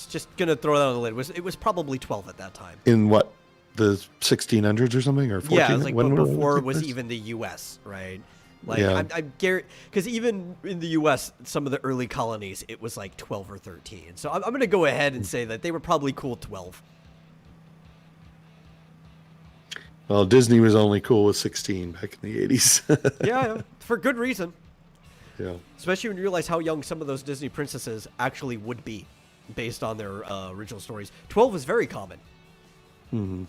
Just gonna throw that on the lid. It was probably 12 at that time. In what, the 1600s or something, or 14? Yeah, it was like When before it take was place? even the U.S. Right? Like Yeah. I'm because even in the U.S., some of the early colonies, it was like 12 or 13. So I'm gonna go ahead and say that they were probably cool 12. Well, Disney was only cool with 16 back in the 80s. Yeah, for good reason. Yeah. Especially when you realize how young some of those Disney princesses actually would be based on their original stories. 12 is very common. Mm-hmm. In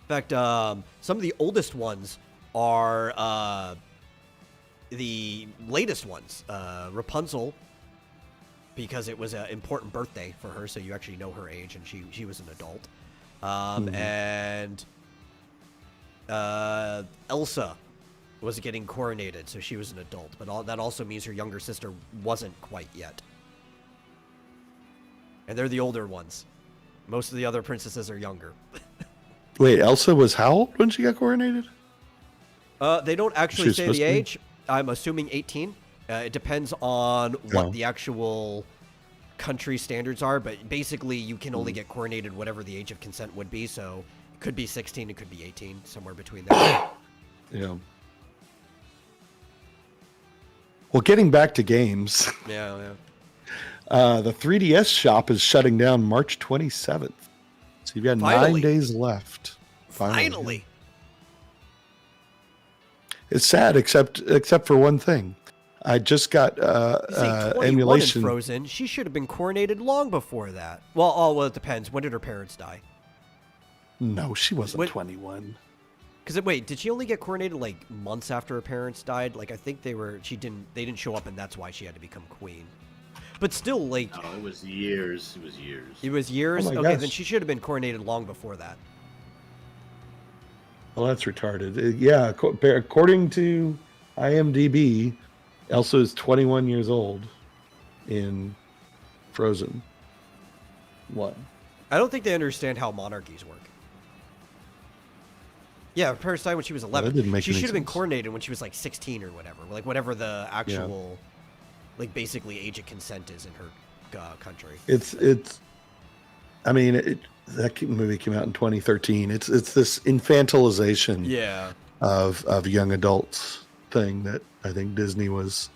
fact, some of the oldest ones are the latest ones. Rapunzel, because it was an important birthday for her, so you actually know her age, and she was an adult. And Elsa was getting coronated, so she was an adult. But that also means her younger sister wasn't quite yet. And they're the older ones. Most of the other princesses are younger. Wait, Elsa was how old when she got coronated? They don't actually She's say supposed the to be? age. I'm assuming 18. It depends on what Oh. the actual country standards are, but basically you can only get coronated whatever the age of consent would be. So it could be 16, it could be 18, somewhere between there. Yeah. Well, getting back to games, Yeah. the 3DS shop is shutting down March 27th. So you've got Finally. 9 days left. Finally. It's sad, except for one thing. I just got You see, 21 emulation. in Frozen. She should have been coronated long before that. Well, it depends. When did her parents die? No, she wasn't What- 21. Because wait, did she only get coronated like months after her parents died? Like I think they didn't show up, and that's why she had to become queen. But still, like No, it was years. It was years. it was years. Oh my Okay, gosh. then she should have been coronated long before that. Well, that's retarded. Yeah, according to IMDb, Elsa is 21 years old in Frozen 1. I don't think they understand how monarchies work. Yeah, her parents died when she was 11. didn't make She any should have been sense. coronated when she was like 16 or whatever. Like whatever the actual, like basically age of consent is in her country. I mean, that movie came out in 2013. It's this infantilization Yeah. of young adults thing that I think Disney was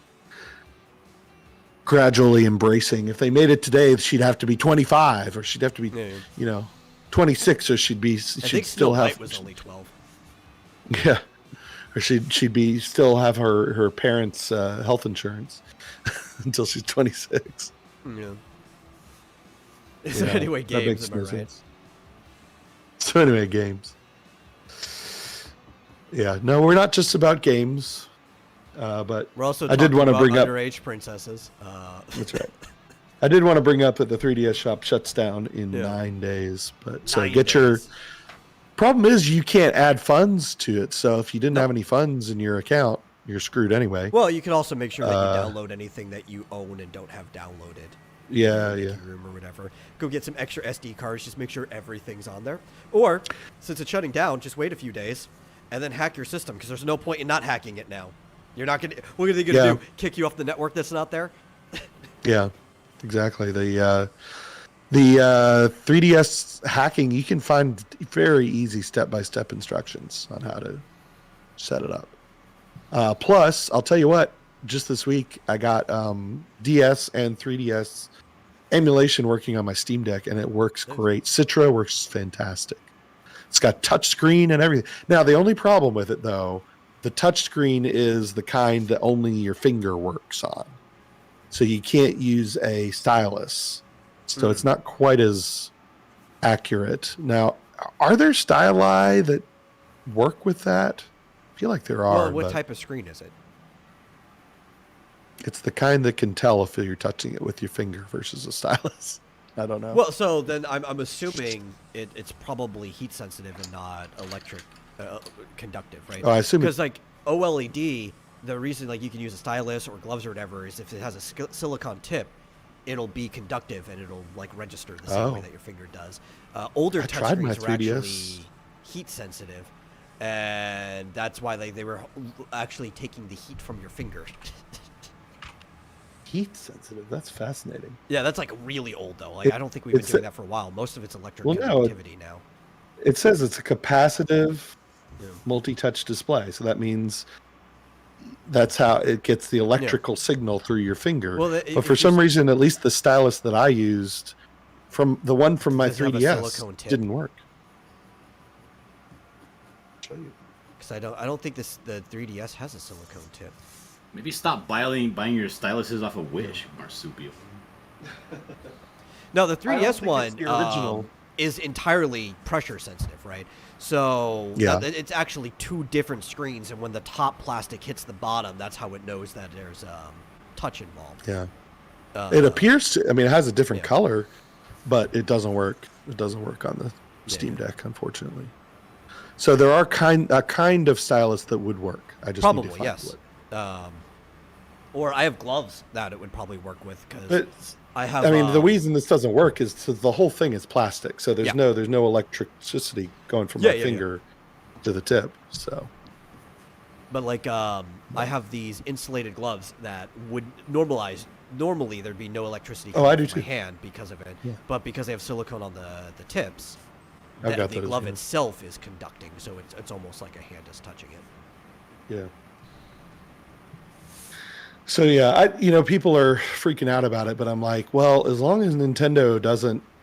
gradually embracing. If they made it today, she'd have to be 25, or she'd have to be, Yeah. 26, or she'd I think still have. White was only 12. Yeah, or she'd be still have her parents' health insurance until she's 26. Yeah. So Yeah, anyway, that games, makes am I no right? sense. So anyway, games. Yeah, no, we're not just about games. But We're also I did talking want to about bring up. underage princesses. That's right. I did want to bring up that the 3DS shop shuts down in Yeah. 9 days. But so 9 get your. days. Problem is you can't add funds to it. So if you didn't No. have any funds in your account, you're screwed anyway. Well, you can also make sure that Uh, you download anything that you own and don't have downloaded. Yeah, in your yeah. Wiki room or whatever. Go get some extra SD cards. Just make sure everything's on there. Or since it's shutting down, just wait a few days and then hack your system because there's no point in not hacking it now. You're not gonna. What are they gonna Yeah. do? Kick you off the network that's not there? Yeah, exactly. The 3DS hacking, you can find very easy step-by-step instructions on how to set it up. Plus, I'll tell you what, just this week I got DS and 3DS emulation working on my Steam Deck, and it works great. Citra works fantastic. It's got touchscreen and everything. Now, the only problem with it, though, the touchscreen is the kind that only your finger works on. So you can't use a stylus. So it's not quite as accurate. Now, are there styli that work with that? I feel like there are. Well, what but type of screen is it? it's the kind that can tell if you're touching it with your finger versus a stylus. I don't know. Well, so then I'm assuming it's probably heat sensitive and not electric conductive, right? Oh, I assume because like OLED, the reason like you can use a stylus or gloves or whatever is if it has a silicon tip, it'll be conductive and it'll like register the same way Oh. that your finger does. Older I tried my touchscreens were actually 3DS. heat sensitive, and that's why they were actually taking the heat from your finger. heat sensitive. That's fascinating. Yeah, that's like really old though. Like I don't think we've been it's doing that for a while. Most of it's electric Well, no, conductivity now. It says it's a capacitive Yeah. multi-touch display. So that means that's how it gets the electrical signal through your finger. Well, but if for you some s- reason, at least the stylus that I used from the one from my Does it have a 3DS silicone tip? didn't work. Show you. Because I don't think the 3DS has a silicone tip. Maybe stop buying your styluses off of Wish, marsupial. No, the don't 3DS think one it's the original. is entirely pressure sensitive, right? So Yeah. it's actually two different screens, and when the top plastic hits the bottom, that's how it knows that there's touch involved. Yeah. Uh, It appears to, I mean, it has a different yeah. color, but it doesn't work. It doesn't work on the Yeah. Steam Deck, unfortunately. So there are a kind of stylus that would work. I just need to Probably find yes. what. Or I have gloves that it would probably work with because But I have. I mean, the reason this doesn't work is the whole thing is plastic, so there's Yeah. no electricity going from Yeah, my yeah, yeah. finger to the tip. So But like, I have these insulated gloves that would normally there'd be no electricity Oh, I coming do from my too. hand because of it. Yeah. But because they have silicone on the tips, I've got the those, glove yeah. itself is conducting, so it's almost like a hand is touching it. yeah. So yeah, people are freaking out about it, but I'm like, well, as long as Nintendo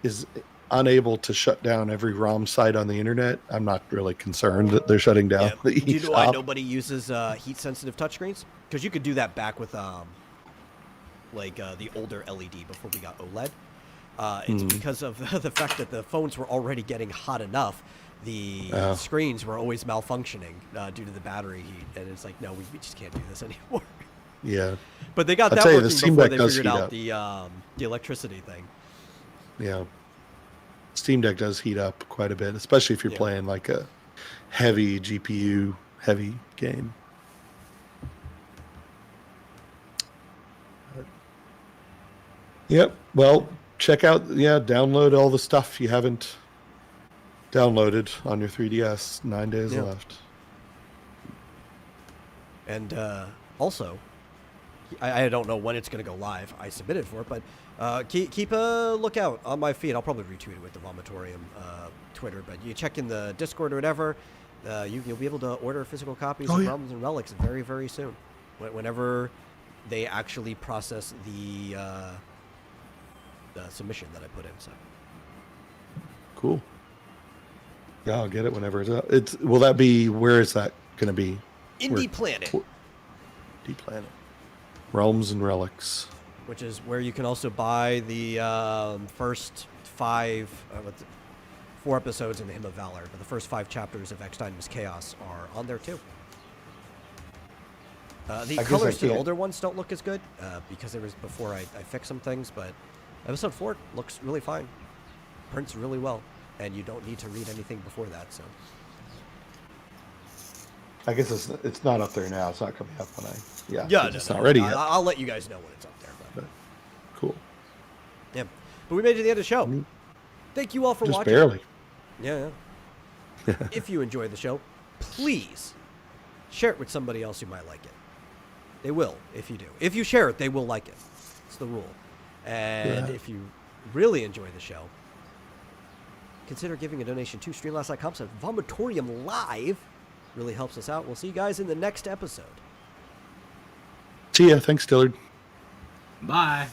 is unable to shut down every ROM site on the internet, I'm not really concerned that they're shutting down Yeah. the Do you know why eShop. nobody uses heat-sensitive touchscreens? Because you could do that back with the older LED before we got OLED. It's because of the fact that the phones were already getting hot enough. The Oh. screens were always malfunctioning due to the battery heat, and it's like, no, we just can't do this anymore. Yeah, But they got I'll that tell you, the working Steam before Deck they does figured heat out up. the electricity thing. yeah. Steam Deck does heat up quite a bit, especially if you're Yeah. playing like a heavy GPU heavy game. Yep. Well, check out, download all the stuff you haven't downloaded on your 3DS. 9 days Yeah. left. And also, I don't know when it's going to go live. I submitted for it, but keep a lookout on my feed. I'll probably retweet it with the Vomitorium Twitter, but you check in the Discord or whatever. You'll be able to order physical copies of yeah. Realms and Relics very, very soon. Whenever they actually process the submission that I put in. So Cool. Yeah, I'll get it whenever it's out. Will that be, where is that going to be? Indie Planet, Deep Planet. Realms and Relics. which is where you can also buy the first 4 episodes in the Hymn of Valor, but the first 5 chapters of Ex Dynamis Chaos are on there too. The I guess colors I to the can't- older ones don't look as good because it was before I fixed some things, but episode 4 looks really fine. Prints really well, and you don't need to read anything before that. So I guess it's not up there now. It's not coming up when I. Yeah. yeah, 'cause it's not ready yet. I'll let you guys know when it's up there. But, Cool. yeah, but we made it to the end of the show. Mm. Thank you all for Just watching. barely. Yeah. If you enjoyed the show, please share it with somebody else who might like it. They will if you do. If you share it, they will like it. It's the rule. And Yeah. if you really enjoy the show, consider giving a donation to Streamlabs.com/Vomitorium Live. Really helps us out. We'll see you guys in the next episode. See ya. Thanks, Dillard. Bye.